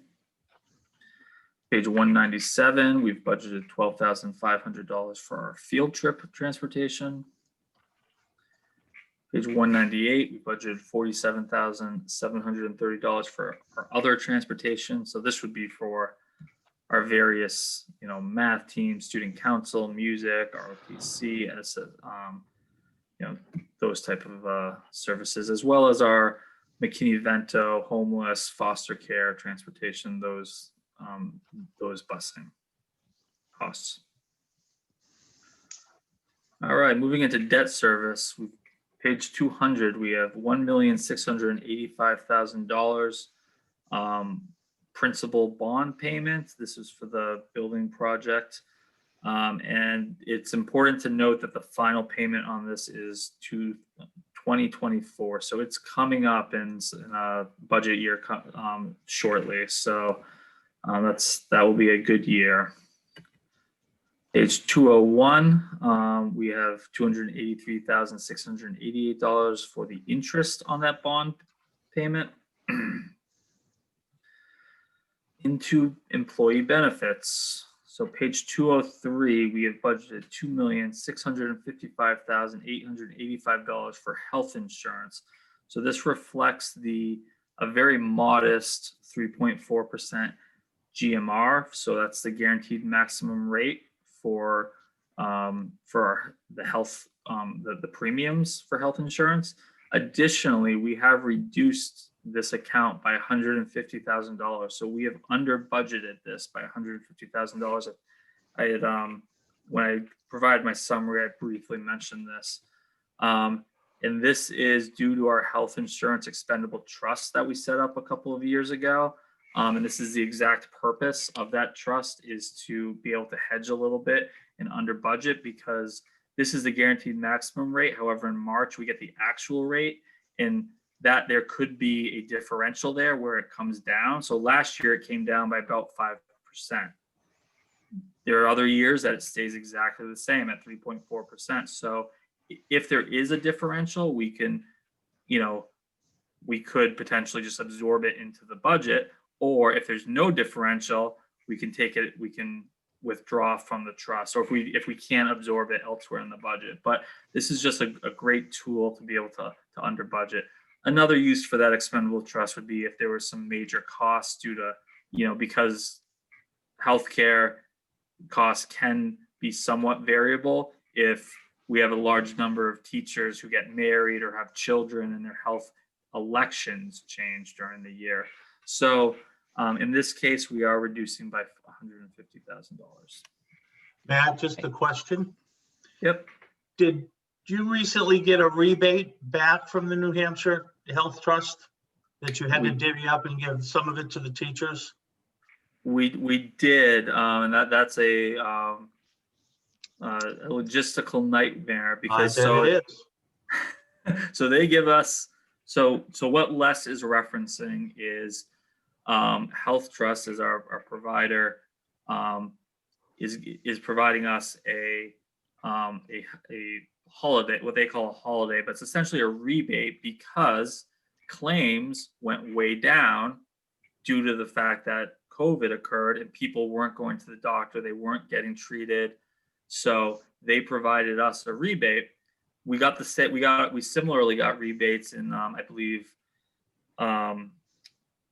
Page 197, we've budgeted $12,500 for our field trip transportation. Page 198, we budgeted $47,730 for our other transportation. So this would be for our various, math team, student council, music, ROTC, as those type of services, as well as our McKinney-Vento, homeless, foster care transportation, those busing costs. All right, moving into debt service, page 200, we have $1,685,000 principal bond payment. This is for the building project. And it's important to note that the final payment on this is to 2024. So it's coming up in a budget year shortly. So that will be a good year. Page 201, we have $283,688 for the interest on that bond payment. Into employee benefits. So page 203, we have budgeted $2,655,885 for health insurance. So this reflects a very modest 3.4% GMR. So that's the guaranteed maximum rate for the health, the premiums for health insurance. Additionally, we have reduced this account by $150,000. So we have under budgeted this by $150,000. I had, when I provided my summary, I briefly mentioned this. And this is due to our health insurance expendable trust that we set up a couple of years ago. And this is the exact purpose of that trust, is to be able to hedge a little bit and under budget, because this is the guaranteed maximum rate. However, in March, we get the actual rate, and that there could be a differential there where it comes down. So last year it came down by about 5%. There are other years that it stays exactly the same at 3.4%. So if there is a differential, we can, we could potentially just absorb it into the budget. Or if there's no differential, we can withdraw from the trust, or if we can't absorb it elsewhere in the budget. But this is just a great tool to be able to under budget. Another use for that expendable trust would be if there were some major costs due to, because healthcare costs can be somewhat variable. If we have a large number of teachers who get married or have children and their health elections change during the year. So in this case, we are reducing by $150,000. Matt, just a question. Yep. Did you recently get a rebate back from the New Hampshire Health Trust that you had to divvy up and give some of it to the teachers? We did, and that's a logistical nightmare, because it is. So they give us, so what Les is referencing is Health Trust is our provider, is providing us a holiday, what they call a holiday, but it's essentially a rebate because claims went way down due to the fact that COVID occurred and people weren't going to the doctor, they weren't getting treated. So they provided us a rebate. we got the set, we similarly got rebates in, I believe,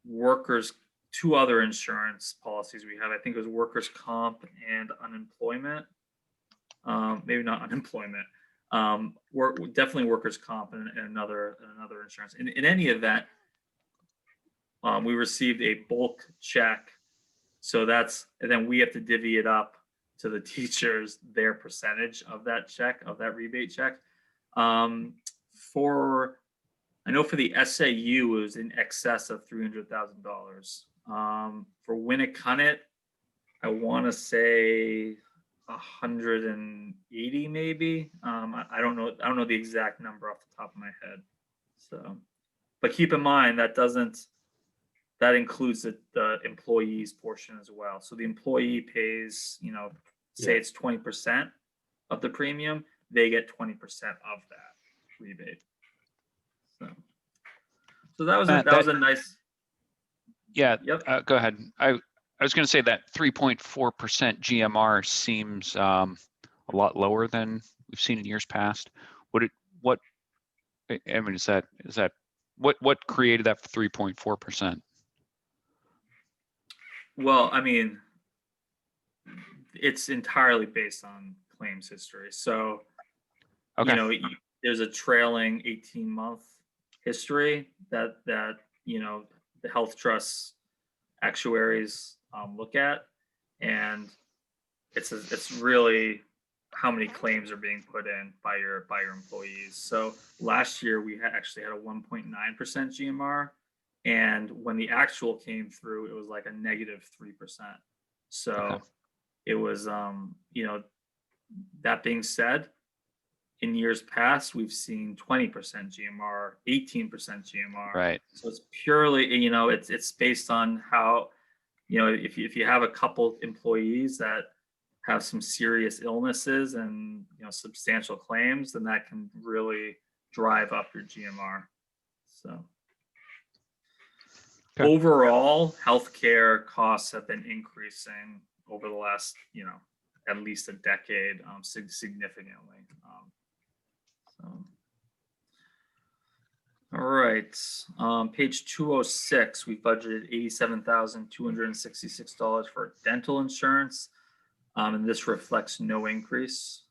workers, two other insurance policies we have. I think it was workers' comp and unemployment. Maybe not unemployment. Definitely workers' comp and another insurance. In any event, we received a bulk check. So and then we have to divvy it up to the teachers, their percentage of that check, of that rebate check. I know for the SAU, it was in excess of $300,000. For Winnacunnet, I want to say 180 maybe. I don't know the exact number off the top of my head. So, but keep in mind that includes the employees portion as well. So the employee pays, say it's 20% of the premium, they get 20% of that rebate. So that was Matt, that was a nice. Yeah. Yep. Go ahead. I was going to say that 3.4% GMR seems a lot lower than we've seen in years past. What created that 3.4%? Well, I mean, it's entirely based on claims history. So, Okay. There's a trailing 18-month history that the health trusts actuaries look at, and it's really how many claims are being put in by your employees. So last year we actually had a 1.9% GMR, and when the actual came through, it was like a -3%. So Okay. it was that being said, in years past, we've seen 20% GMR, 18% GMR. Right. So it's purely, it's based on how, if you have a couple employees that have some serious illnesses and, substantial claims, then that can really drive up your GMR. So Okay. Overall, healthcare costs have been increasing over the last, at least a decade, significantly. All right, page 206, we budgeted $87,266 for dental insurance, and this reflects no increase.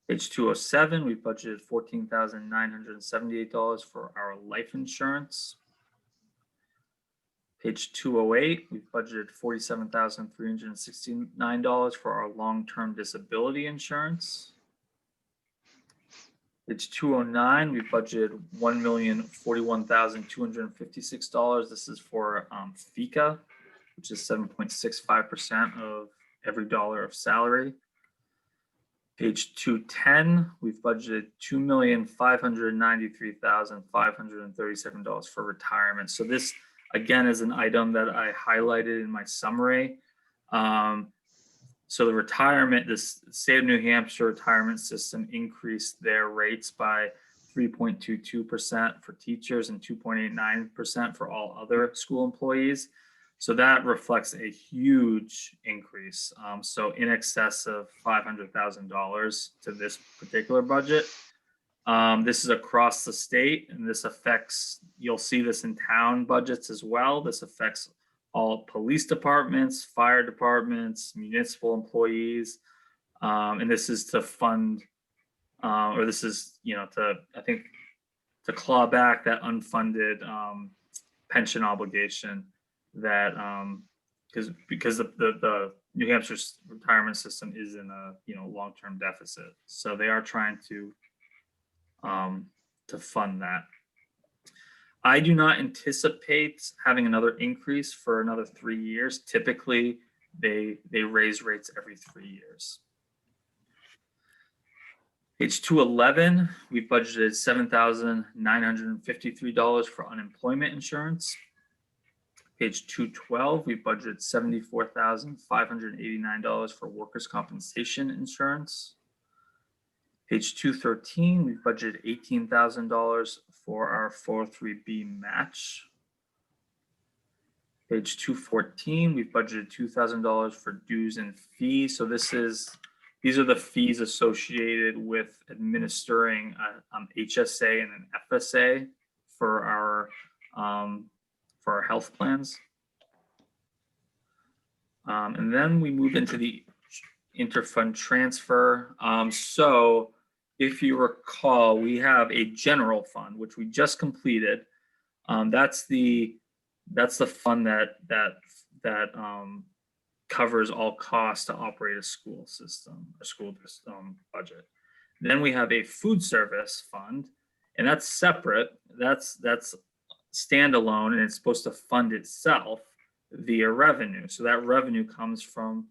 Page 207, we budgeted $14,978 for our life insurance. Page 208, we've budgeted $47,369 for our long-term disability insurance. Page 209, we budgeted $1,041,256. This is for FICA, which is 7.65% of every dollar of salary. Page 210, we've budgeted $2,593,537 for retirement. So this, again, is an item that I highlighted in my summary. So the state of New Hampshire retirement system increased their rates by 3.22% for teachers and 2.89% for all other school employees. So that reflects a huge increase. So in excess of $500,000 to this particular budget. This is across the state, and this affects, you'll see this in town budgets as well. This affects all police departments, fire departments, municipal employees. And this is to fund, or this is, to claw back that unfunded pension obligation that, because the New Hampshire's retirement system is in a, long-term deficit. So they are trying to fund that. I do not anticipate having another increase for another 3 years. Typically, they raise rates every 3 years. Page 211, we budgeted $7,953 for unemployment insurance. Page 212, we budgeted $74,589 for workers' compensation insurance. Page 213, we budgeted $18,000 for our 403B match. Page 214, we budgeted $2,000 for dues and fees. So this is These are the fees associated with administering HSA and an FSA for our health plans. And then we move into the interfund transfer. So if you recall, we have a general fund, which we just completed. That's the fund that covers all costs to operate a school system, a school budget. Then we have a food service fund, and that's separate. That's standalone, and it's supposed to fund itself via revenue. So that revenue comes from,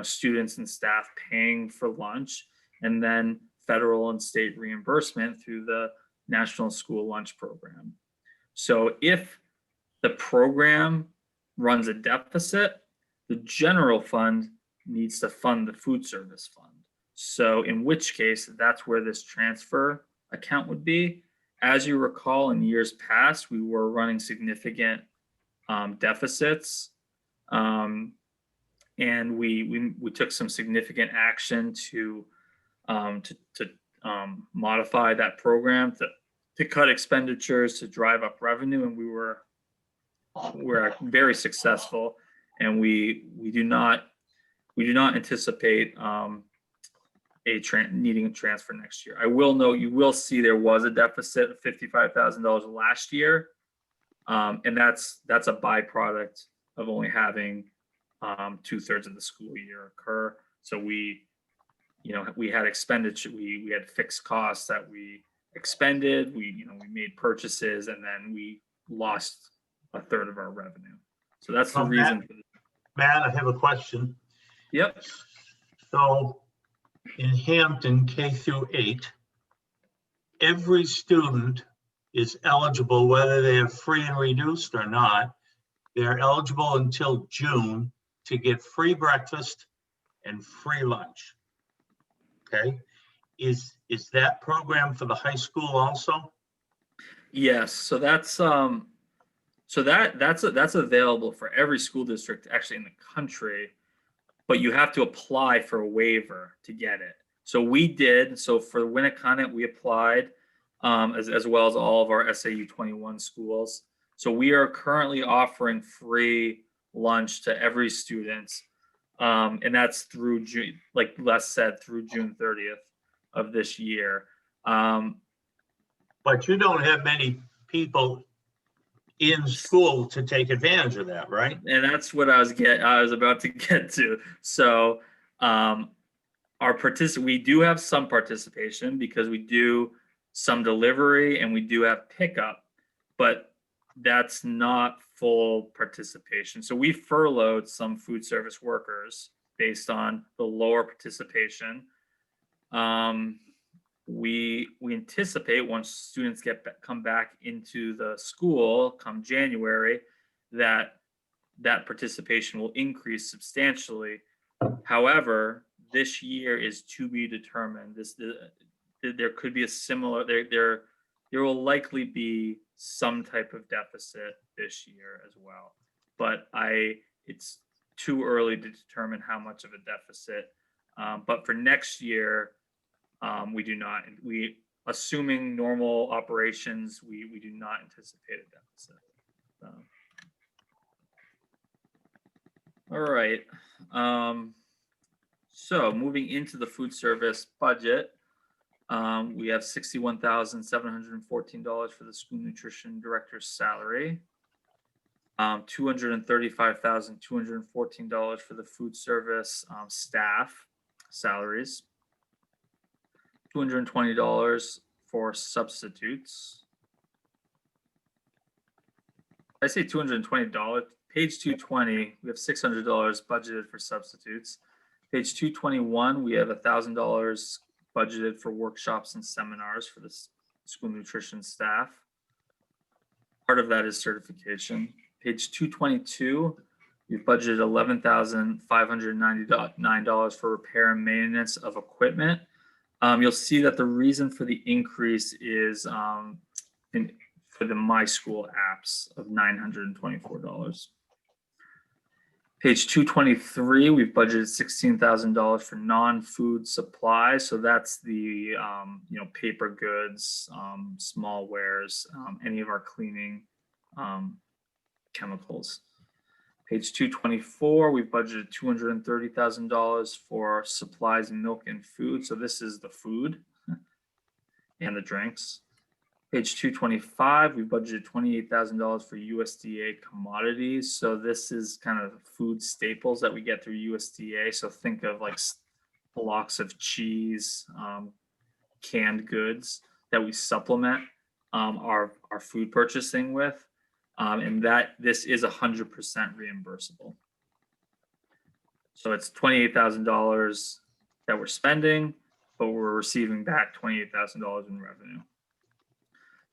students and staff paying for lunch, and then federal and state reimbursement through the National School Lunch Program. So if the program runs a deficit, the general fund needs to fund the food service fund. So in which case, that's where this transfer account would be. As you recall, in years past, we were running significant deficits, and we took some significant action to modify that program to cut expenditures to drive up revenue, and we're very successful. And we do not anticipate needing a transfer next year. I will note, you will see there was a deficit of $55,000 last year, and that's a byproduct of only having 2/3 of the school year occur. So we had expenditure, we had fixed costs that we expended. We made purchases, and then we lost 1/3 of our revenue. So that's the reason for this. Matt, I have a question. Yep. So in Hampton, K through 8, every student is eligible, whether they are free and reduced or not. They're eligible until June to get free breakfast and free lunch. Okay. Is that program for the high school also? Yes. So that's that's available for every school district actually in the country, but you have to apply for a waiver to get it. So we did. So for Winnacunnet, we applied, as well as all of our SAU 21 schools. So we are currently offering free lunch to every student, and that's through June, like Les said, through June 30th of this year. But you don't have many people in school to take advantage of that, right? And that's what I was about to get to. So we do have some participation because we do some delivery and we do have pickup, but that's not full participation. So we furloughed some food service workers based on the lower participation. We anticipate once students come back into the school come January that participation will increase substantially. However, this year is to be determined. There could be a similar, there will likely be some type of deficit this year as well, but it's too early to determine how much of a deficit. But for next year, we do not. Assuming normal operations, we do not anticipate a deficit. All right. So moving into the food service budget, we have $61,714 for the school nutrition director's salary, $235,214 for the food service staff salaries, $220 for substitutes. I say $220. Page 220, we have $600 budgeted for substitutes. Page 221, we have $1,000 budgeted for workshops and seminars for the school nutrition staff. Part of that is certification. Page 222, we've budgeted $11,599 for repair and maintenance of equipment. You'll see that the reason for the increase is for the My School apps of $924. Page 223, we've budgeted $16,000 for non-food supplies. So that's the, paper goods, small wares, any of our cleaning chemicals. Page 224, we've budgeted $230,000 for supplies, milk and food. So this is the food and the drinks. Page 225, we budgeted $28,000 for USDA commodities. So this is kind of food staples that we get through USDA. So think of like blocks of cheese, canned goods that we supplement our food purchasing with. And that this is 100% reimbursable. So it's $28,000 that we're spending, but we're receiving back $28,000 in revenue.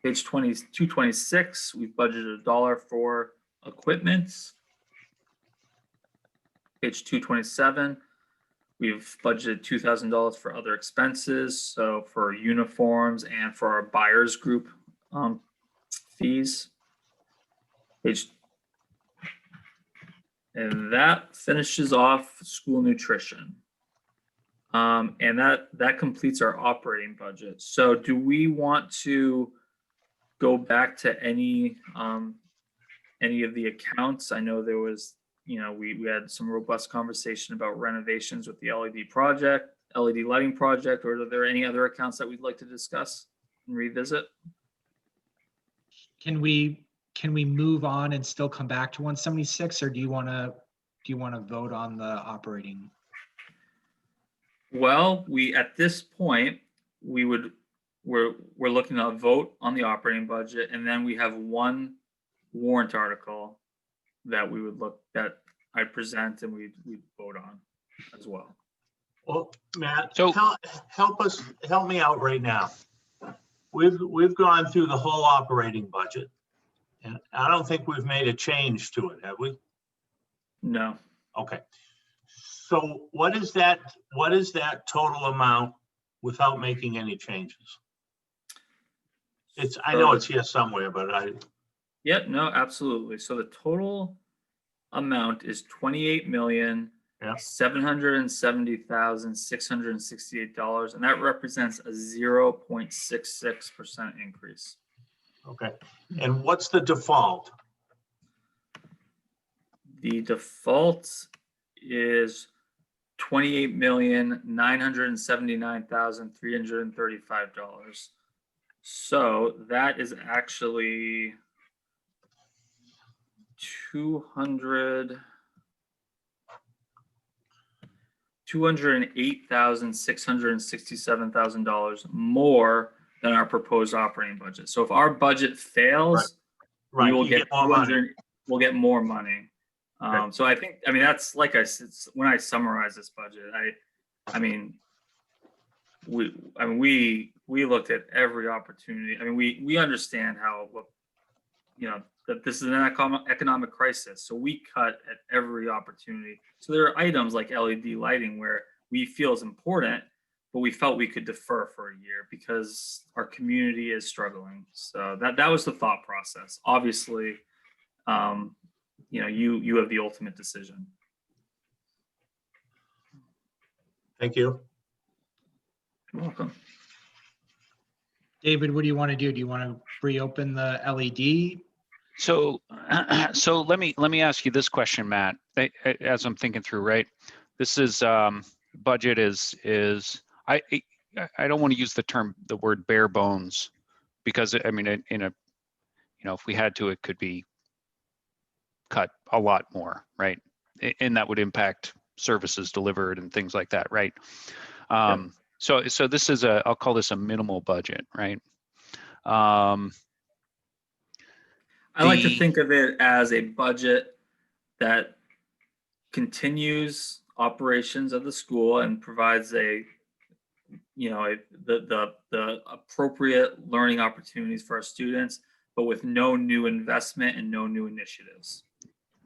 Page 226, we've budgeted $1 for equipment. Page 227, we've budgeted $2,000 for other expenses, so for uniforms and for our buyers group fees. And that finishes off school nutrition. And that completes our operating budget. So do we want to go back to any of the accounts? I know there was, we had some robust conversation about renovations with the LED lighting project, or are there any other accounts that we'd like to discuss and revisit? Can we move on and still come back to 176, or do you want to vote on the operating? Well, at this point, we're looking to vote on the operating budget, and then we have one warrant article that I'd present and we'd vote on as well. Well, Matt, So- help me out right now. We've gone through the whole operating budget, and I don't think we've made a change to it, have we? No. Okay. So what is that total amount without making any changes? I know it's here somewhere, but Yeah, no, absolutely. So the total amount is $28,770,668, and that represents a 0.66% increase. okay. And what's the default? The default is $28,979,335. So that is actually $208,667,000 more than our proposed operating budget. So if our budget fails, Right. we will you get more money. we'll get more money. Okay. So I think, that's like I said, when I summarize this budget, we looked at every opportunity. We understand that this is an economic crisis. So we cut at every opportunity. So there are items like LED lighting where we feel is important, but we felt we could defer for a year because our community is struggling. So that was the thought process. Obviously, you have the ultimate decision. Thank you. You're welcome. David, what do you want to do? Do you want to reopen the LED? So let me ask you this question, Matt, as I'm thinking through, right? This is budget is I don't want to use the word bare bones, because if we had to, it could be cut a lot more, right? And that would impact services delivered and things like that, right? So this is I'll call this a minimal budget, right? I like to think of it as a budget that continues operations of the school and provides the appropriate learning opportunities for our students, but with no new investment and no new initiatives.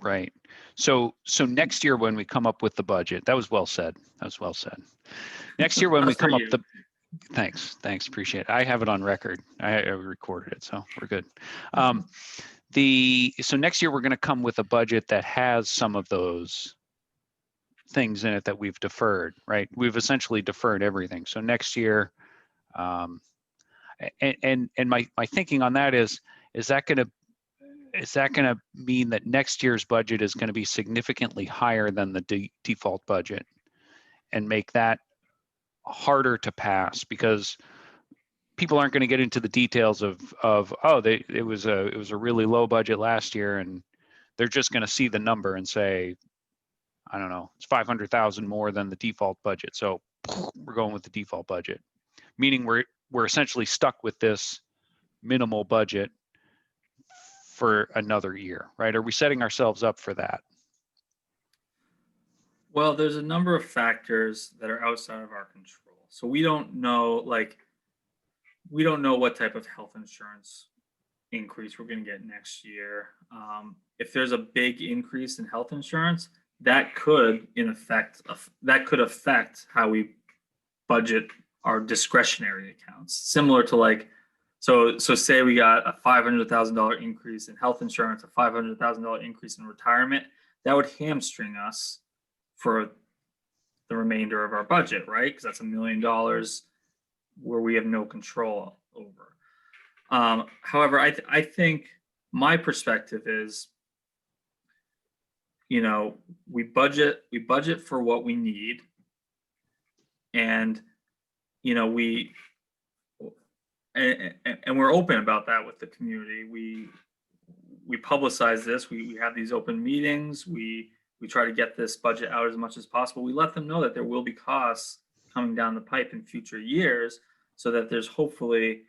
Right. So next year when we come up with the budget, that was well said. Next year when we come up thanks, appreciate it. I have it on record. I recorded it, so we're good. So next year, we're going to come with a budget that has some of those things in it that we've deferred, right? We've essentially deferred everything. So next year, and my thinking on that is that going to mean that next year's budget is going to be significantly higher than the default budget and make that harder to pass, because people aren't going to get into the details of it was a really low budget last year, and they're just going to see the number and say, I don't know, it's 500,000 more than the default budget, so we're going with the default budget, meaning we're essentially stuck with this minimal budget for another year, right? Are we setting ourselves up for that? Well, there's a number of factors that are outside of our control. So we don't know, what type of health insurance increase we're going to get next year. If there's a big increase in health insurance, that could affect how we budget our discretionary accounts. Similar to so say we got a $500,000 increase in health insurance, a $500,000 increase in retirement, that would hamstring us for the remainder of our budget, right? Because that's $1 million where we have no control over. However, I think my perspective is, we budget for what we need, and and we're open about that with the community. We publicize this. We have these open meetings. We try to get this budget out as much as possible. We let them know that there will be costs coming down the pipe in future years, so that there's hopefully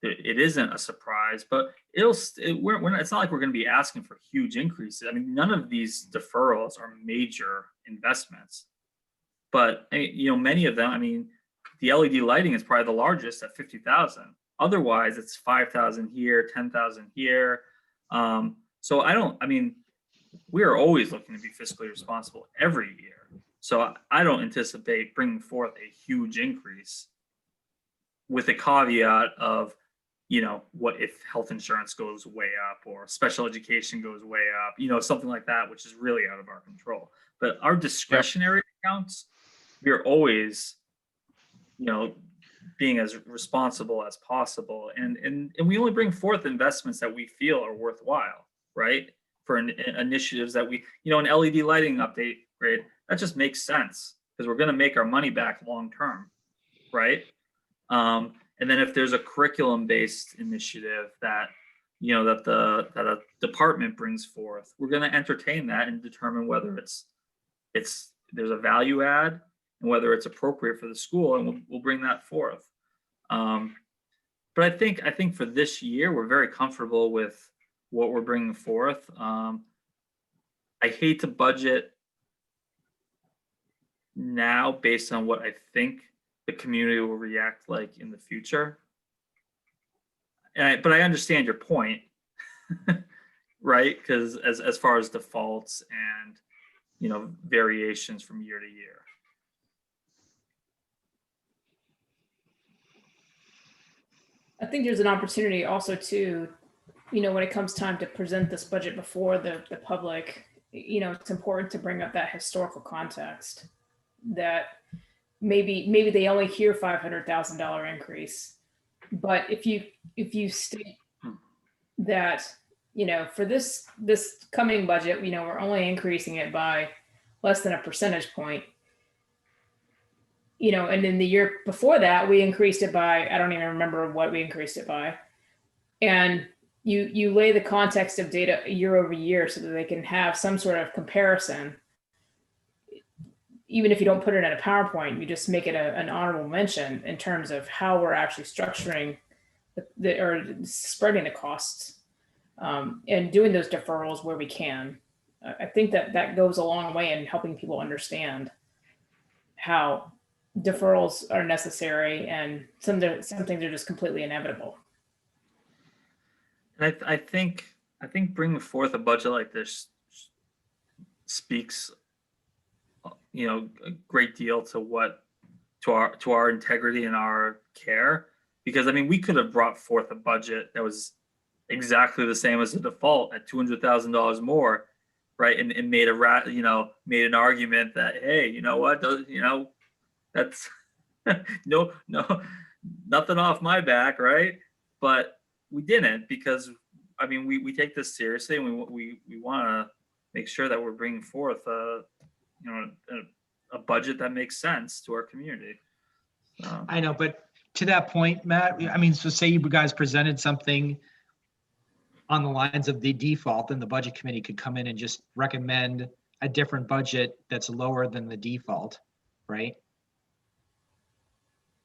it isn't a surprise. But it's not like we're going to be asking for huge increases. I mean, none of these deferrals are major investments, but many of them. I mean, the LED lighting is probably the largest at 50,000. Otherwise, it's 5,000 here, 10,000 here. So we are always looking to be fiscally responsible every year. So I don't anticipate bringing forth a huge increase, with a caveat of, what if health insurance goes way up or special education goes way up, something like that, which is really out of our control. But our discretionary accounts, we are always, being as responsible as possible. And we only bring forth investments that we feel are worthwhile, right? For initiatives that an LED lighting upgrade, that just makes sense, because we're going to make our money back long term, right? And then if there's a curriculum-based initiative that that a department brings forth, we're going to entertain that and determine whether there's a value add and whether it's appropriate for the school, and we'll bring that forth. But I think for this year, we're very comfortable with what we're bringing forth. I hate to budget now based on what I think the community will react like in the future. But I understand your point, right? Because as far as defaults and variations from year to year. I think there's an opportunity also to, when it comes time to present this budget before the public, it's important to bring up that historical context, that maybe they only hear $500,000 increase, but if you state that, for this coming budget, we're only increasing it by less than a percentage point, and in the year before that, we increased it by, I don't even remember what we increased it by. And you lay the context of data year over year so that they can have some sort of comparison. Even if you don't put it in a PowerPoint, you just make it an honorable mention in terms of how we're actually structuring or spreading the costs, and doing those deferrals where we can. I think that goes a long way in helping people understand how deferrals are necessary, and some things are just completely inevitable. And I think bringing forth a budget like this speaks, a great deal to our integrity and our care, because we could have brought forth a budget that was exactly the same as the default at $200,000 more, right? And made made an argument that, hey, you know what, that's no, nothing off my back, right? But we didn't, because I mean, we take this seriously, and we want to make sure that we're bringing forth a budget that makes sense to our community. I know, but to that point, Matt, I mean, so say you guys presented something on the lines of the default, then the budget committee could come in and just recommend a different budget that's lower than the default, right?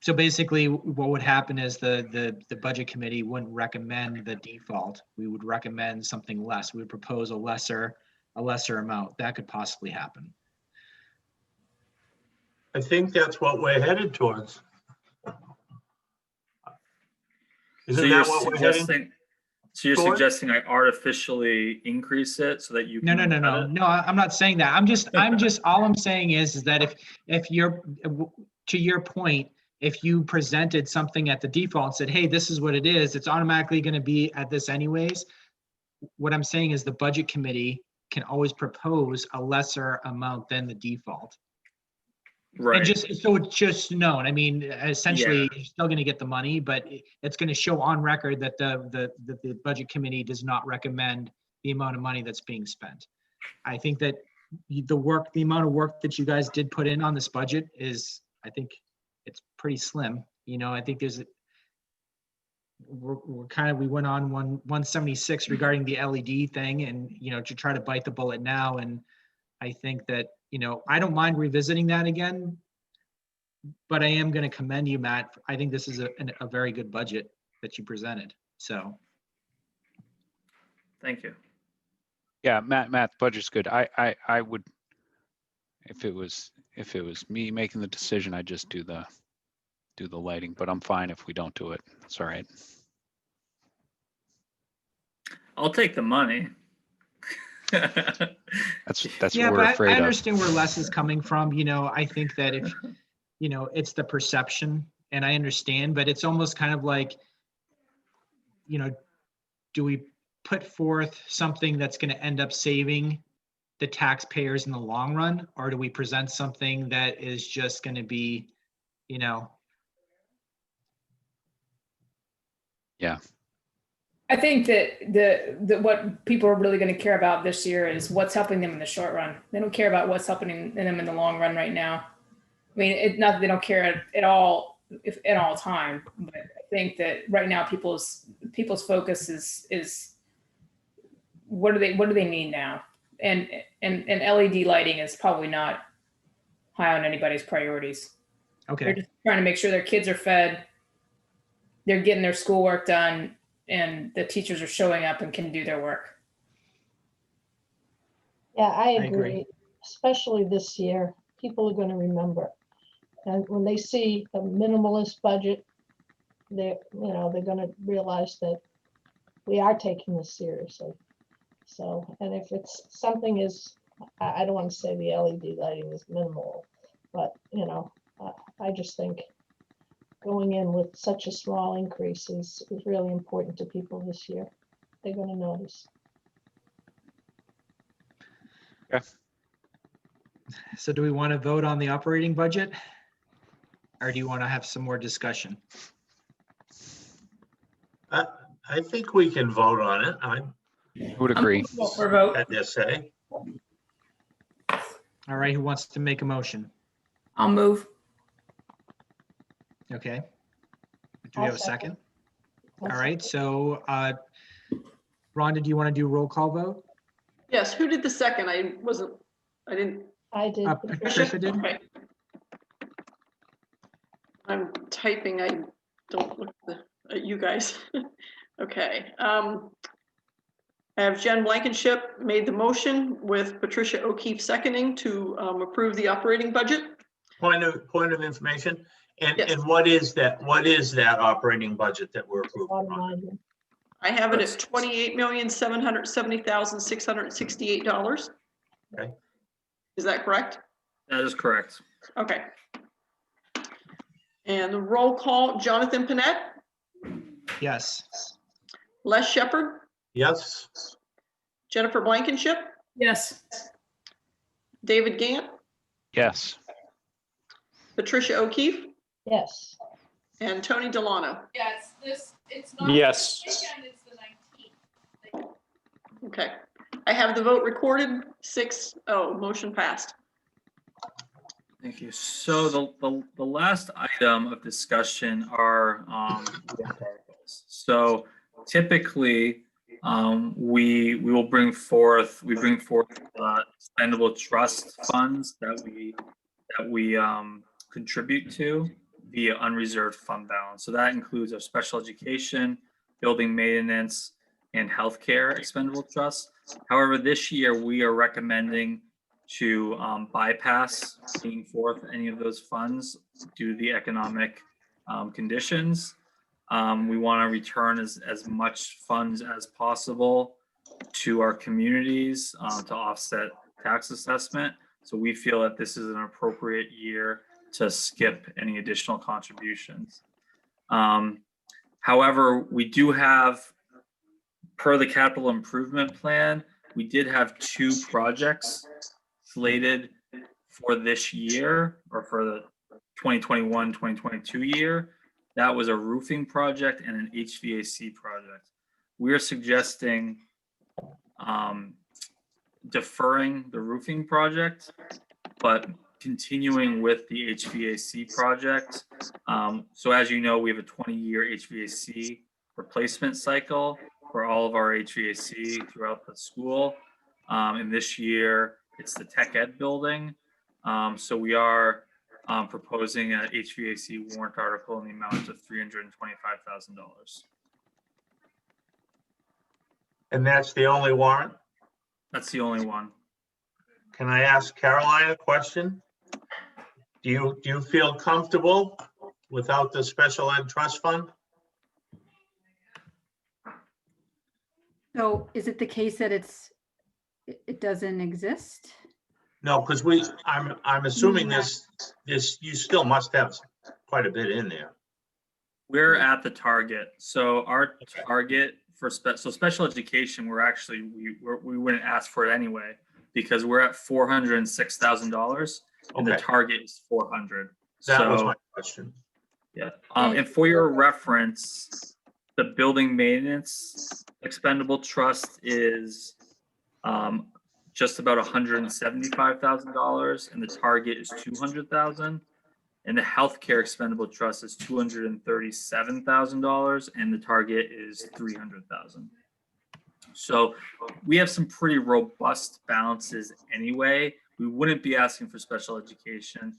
So basically what would happen is the budget committee wouldn't recommend the default. We would recommend something less. We would propose a lesser amount. That could possibly happen. I think that's what we're headed towards. So Isn't that what we're heading? you're towards? suggesting I artificially increase it so that you No, can no, I'm not saying that. I'm just, all I'm saying is that if you're, to your point, if you presented something at the default and said, hey, this is what it is, it's automatically going to be at this anyways. What I'm saying is the budget committee can always propose a lesser amount than the default. right. And just so it's just known, I mean, essentially, you're still going to get the money, but it's going to show on record that the budget committee does not recommend the amount of money that's being spent. I think that the amount of work that you guys did put in on this budget is, I think it's pretty slim. I think we went on 176 regarding the LED thing, and to try to bite the bullet now. And I think that I don't mind revisiting that again, but I am going to commend you, Matt. I think this is a very good budget that you presented. So, Thank you. Yeah, Matt, the budget's good. I would, if it was me making the decision, I'd just do the lighting, but I'm fine if we don't do it. It's all right. I'll take the money. That's yeah, what we're but afraid I of. understand where Les is coming from. I think that if, it's the perception, and I understand, but it's almost kind of like, do we put forth something that's going to end up saving the taxpayers in the long run, or do we present something that is just going to be, Yeah. I think that what people are really going to care about this year is what's helping them in the short run. They don't care about what's helping them in the long run right now. I mean, it's not that they don't care at all, at all time, but I think that right now people's focus is what do they need now, and LED lighting is probably not high on anybody's priorities. okay. They're just trying to make sure their kids are fed, they're getting their schoolwork done, and the teachers are showing up and can do their work. Yeah, I agree. agree. Especially this year, people are going to remember. And when they see a minimalist budget, they're going to realize that we are taking this seriously. So, and if it's something I don't want to say the LED lighting is minimal, but, I just think going in with such a small increase is really important to people this year. They're going to notice. Yeah. So do we want to vote on the operating budget? Or do you want to have some more discussion? I think we can vote on it. I would agree. For a vote. had to say. All right, who wants to make a motion? I'll move. Okay. Do we I'll have a second? second. All right, so Rhonda, do you want to do a roll call vote? Yes, who did the second? I didn't. I did. Patricia did? Okay. I'm typing, I don't look at you guys. Okay. I have Jen Blankenship made the motion with Patricia O'Keefe seconding to approve the operating budget. Point of information. And Yes. and what is that? What is that operating budget that we're Bottom approving? line here. I have it at $28,770,668. Okay. Is that correct? That is correct. Okay. And the roll call, Jonathan Panett, Yes. Les Shepherd, Yes. Jennifer Blankenship, Yes. David Gant, Yes. Patricia O'Keefe, Yes. and Tony Delano. Yes, it's not. Yes. Weekend, it's the 19th. Okay, I have the vote recorded, 6-0, motion passed. Thank you. So the last item of discussion are warrant articles. So typically, we bring forth expendable trust funds that we contribute to via unreserved fund balance. So that includes our special education, building maintenance, and healthcare expendable trusts. However, this year we are recommending to bypass bringing forth any of those funds due to the economic conditions. We want to return as much funds as possible to our communities to offset tax assessment. So we feel that this is an appropriate year to skip any additional contributions. However, we do have, per the capital improvement plan, we did have 2 projects slated for this year, or for the 2021-2022 year. That was a roofing project and an HVAC project. We are suggesting deferring the roofing project, but continuing with the HVAC project. So as you know, we have a 20-year HVAC replacement cycle for all of our HVAC throughout the school. And this year, it's the Tech Ed building. So we are proposing an HVAC warrant article in the amount of $325,000. And that's the only warrant? That's the only one. Can I ask Caroline a question? Do you feel comfortable without the special ed trust fund? So is it the case that it doesn't exist? No, because I'm assuming this, you still must have quite a bit in there. We're at the target. So our target for special education, we wouldn't ask for it anyway, because we're at $406,000 and the Okay. target is 400. That was my question. Yeah. And for your reference, the building maintenance expendable trust is just about $175,000 and the target is 200,000. And the healthcare expendable trust is $237,000 and the target is 300,000. So we have some pretty robust balances anyway. We wouldn't be asking for special education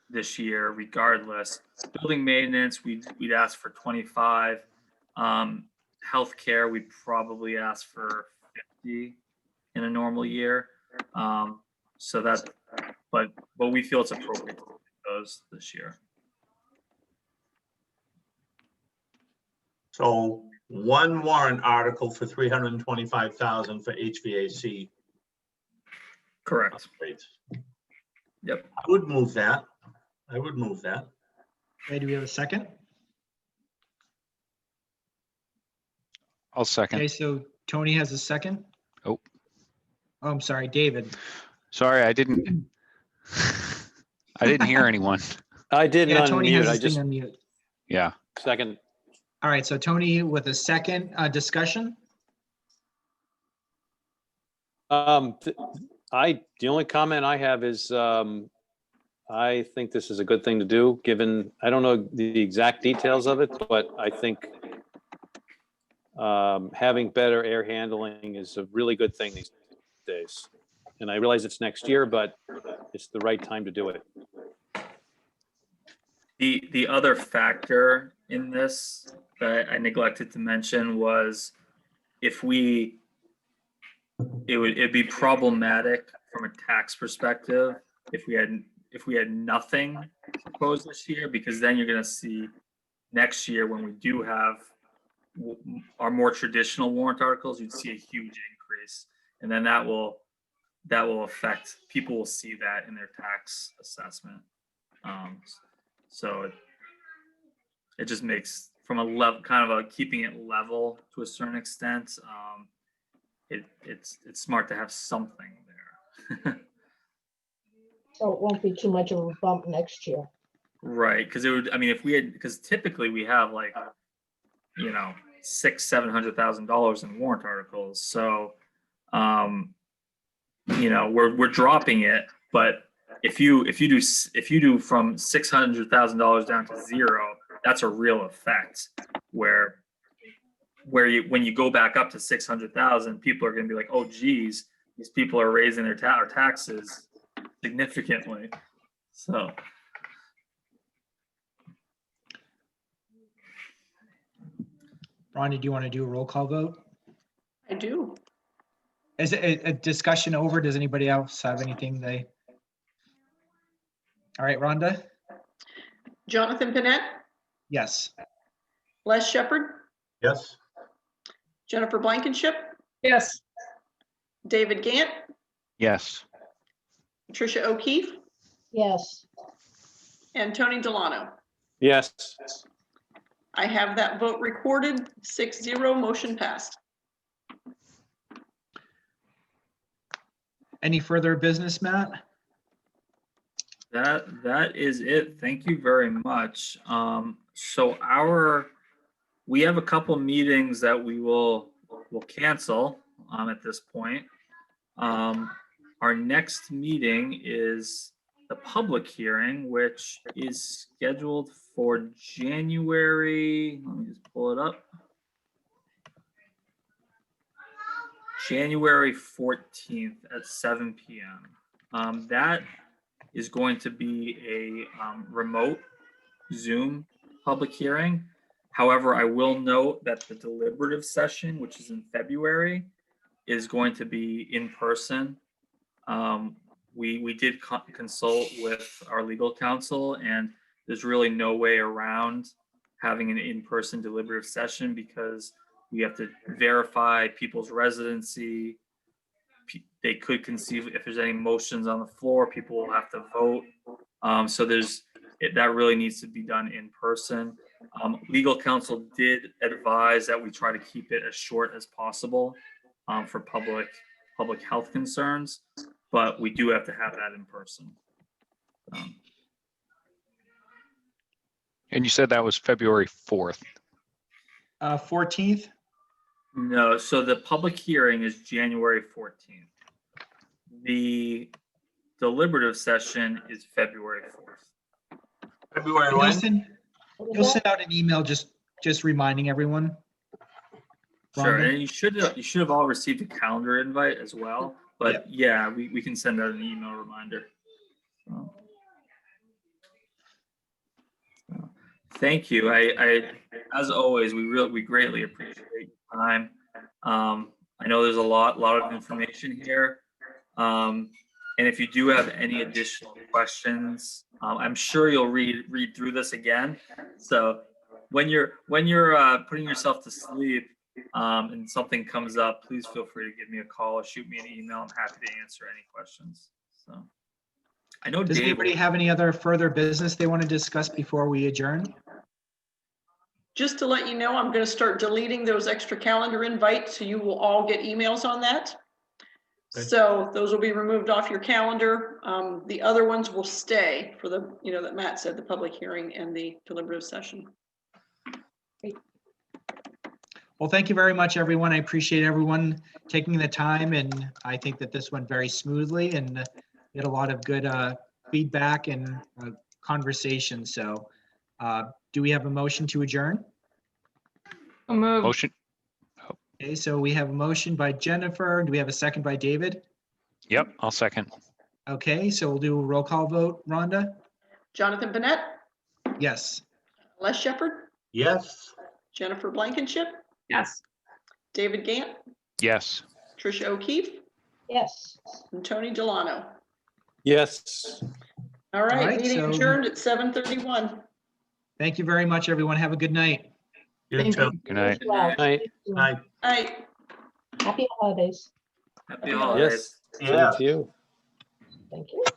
this year regardless. Building maintenance, we'd ask for 25. Healthcare, we'd probably ask for 50 in a normal year. So that, but we feel it's appropriate to do those this year. So one warrant article for 325,000 for HVAC. Correct. upgrades. Yep. I would move that. I would move that. Okay, do we have a second? I'll second. Okay, so Tony has a second. Oh. Oh, I'm sorry, David. Sorry, I didn't hear anyone. I didn't Yeah, Tony has unmute. I his thing just on mute. Yeah. second. All right, so Tony with a second discussion. The only comment I have is, I think this is a good thing to do, given, I don't know the exact details of it, but I think having better air handling is a really good thing these days. And I realize it's next year, but it's the right time to do it. The other factor in this that I neglected to mention was it'd be problematic from a tax perspective if we had nothing proposed this year, because then you're going to see next year when we do have our more traditional warrant articles, you'd see a huge increase, and then that will affect, people will see that in their tax assessment. So it just makes from a level, kind of a keeping it level to a certain extent. It's smart to have something there. So it won't be too much of a bump next year. Right, because it would, I mean, if we had, because typically we have like, you know, $600,000-700,000 in warrant articles. So, you know, we're dropping it, but if you do from $600,000 down to zero, that's a real effect where when you go back up to 600,000, people are going to be like, oh, geez, these people are raising their taxes significantly. So. Ronnie, do you want to do a roll call vote? I do. Is it a discussion over? Does anybody else have anything they? All right, Rhonda? Jonathan Panett, Yes. Les Shepherd, Yes. Jennifer Blankenship, Yes. David Gant, Yes. Patricia O'Keefe, Yes, and Tony Delano. Yes. I have that vote recorded, 6-0, motion passed. Any further business, Matt? That is it. Thank you very much. So we have a couple meetings that we'll cancel at this point. Our next meeting is the public hearing, which is scheduled for January. Let me just pull it up. January 14th at 7 p.m. That is going to be a remote Zoom public hearing. However, I will note that the deliberative session, which is in February, is going to be in person. We did consult with our legal counsel, and there's really no way around having an in-person deliberative session because we have to verify people's residency. They could conceive if there's any motions on the floor, people will have to vote. So that really needs to be done in person. Legal counsel did advise that we try to keep it as short as possible for public health concerns, but we do have to have that in person. And you said that was February 4th. 14th? No, so the public hearing is January 14th. The deliberative session is February 4th. February You'll when? send out an email just reminding everyone. Sure, Rhonda? and you should have all received a calendar invite as well. But yeah, we can send out an email reminder. So, thank you. I as always, we greatly appreciate your time. I know there's a lot of information here. And if you do have any additional questions, I'm sure you'll read through this again. So when you're putting yourself to sleep and something comes up, please feel free to give me a call or shoot me an email. I'm happy to answer any questions. So I know Does Dave. anybody have any other further business they want to discuss before we adjourn? Just to let you know, I'm going to start deleting those extra calendar invites, so you will all get emails on that. Okay. So those will be removed off your calendar. The other ones will stay for the, that Matt said, the public hearing and the deliberative session. Well, thank you very much, everyone. I appreciate everyone taking the time, and I think that this went very smoothly and we had a lot of good feedback and conversation. So do we have a motion to adjourn? I'll move. Motion. Okay, so we have a motion by Jennifer. Do we have a second by David? Yep, I'll second. Okay, so we'll do a roll call vote. Rhonda? Jonathan Panett, Yes. Les Shepherd, Yes. Jennifer Blankenship, Yes. David Gant, Yes. Tricia O'Keefe, yes. and Tony Delano. Yes. All right, right, meeting so- adjourned at 7:31. Thank you very much, everyone. Have a good night. You Thank too. Good night. Well, Night. Night. All right. happy holidays. Happy holidays. Yes. Same to you. Thank you.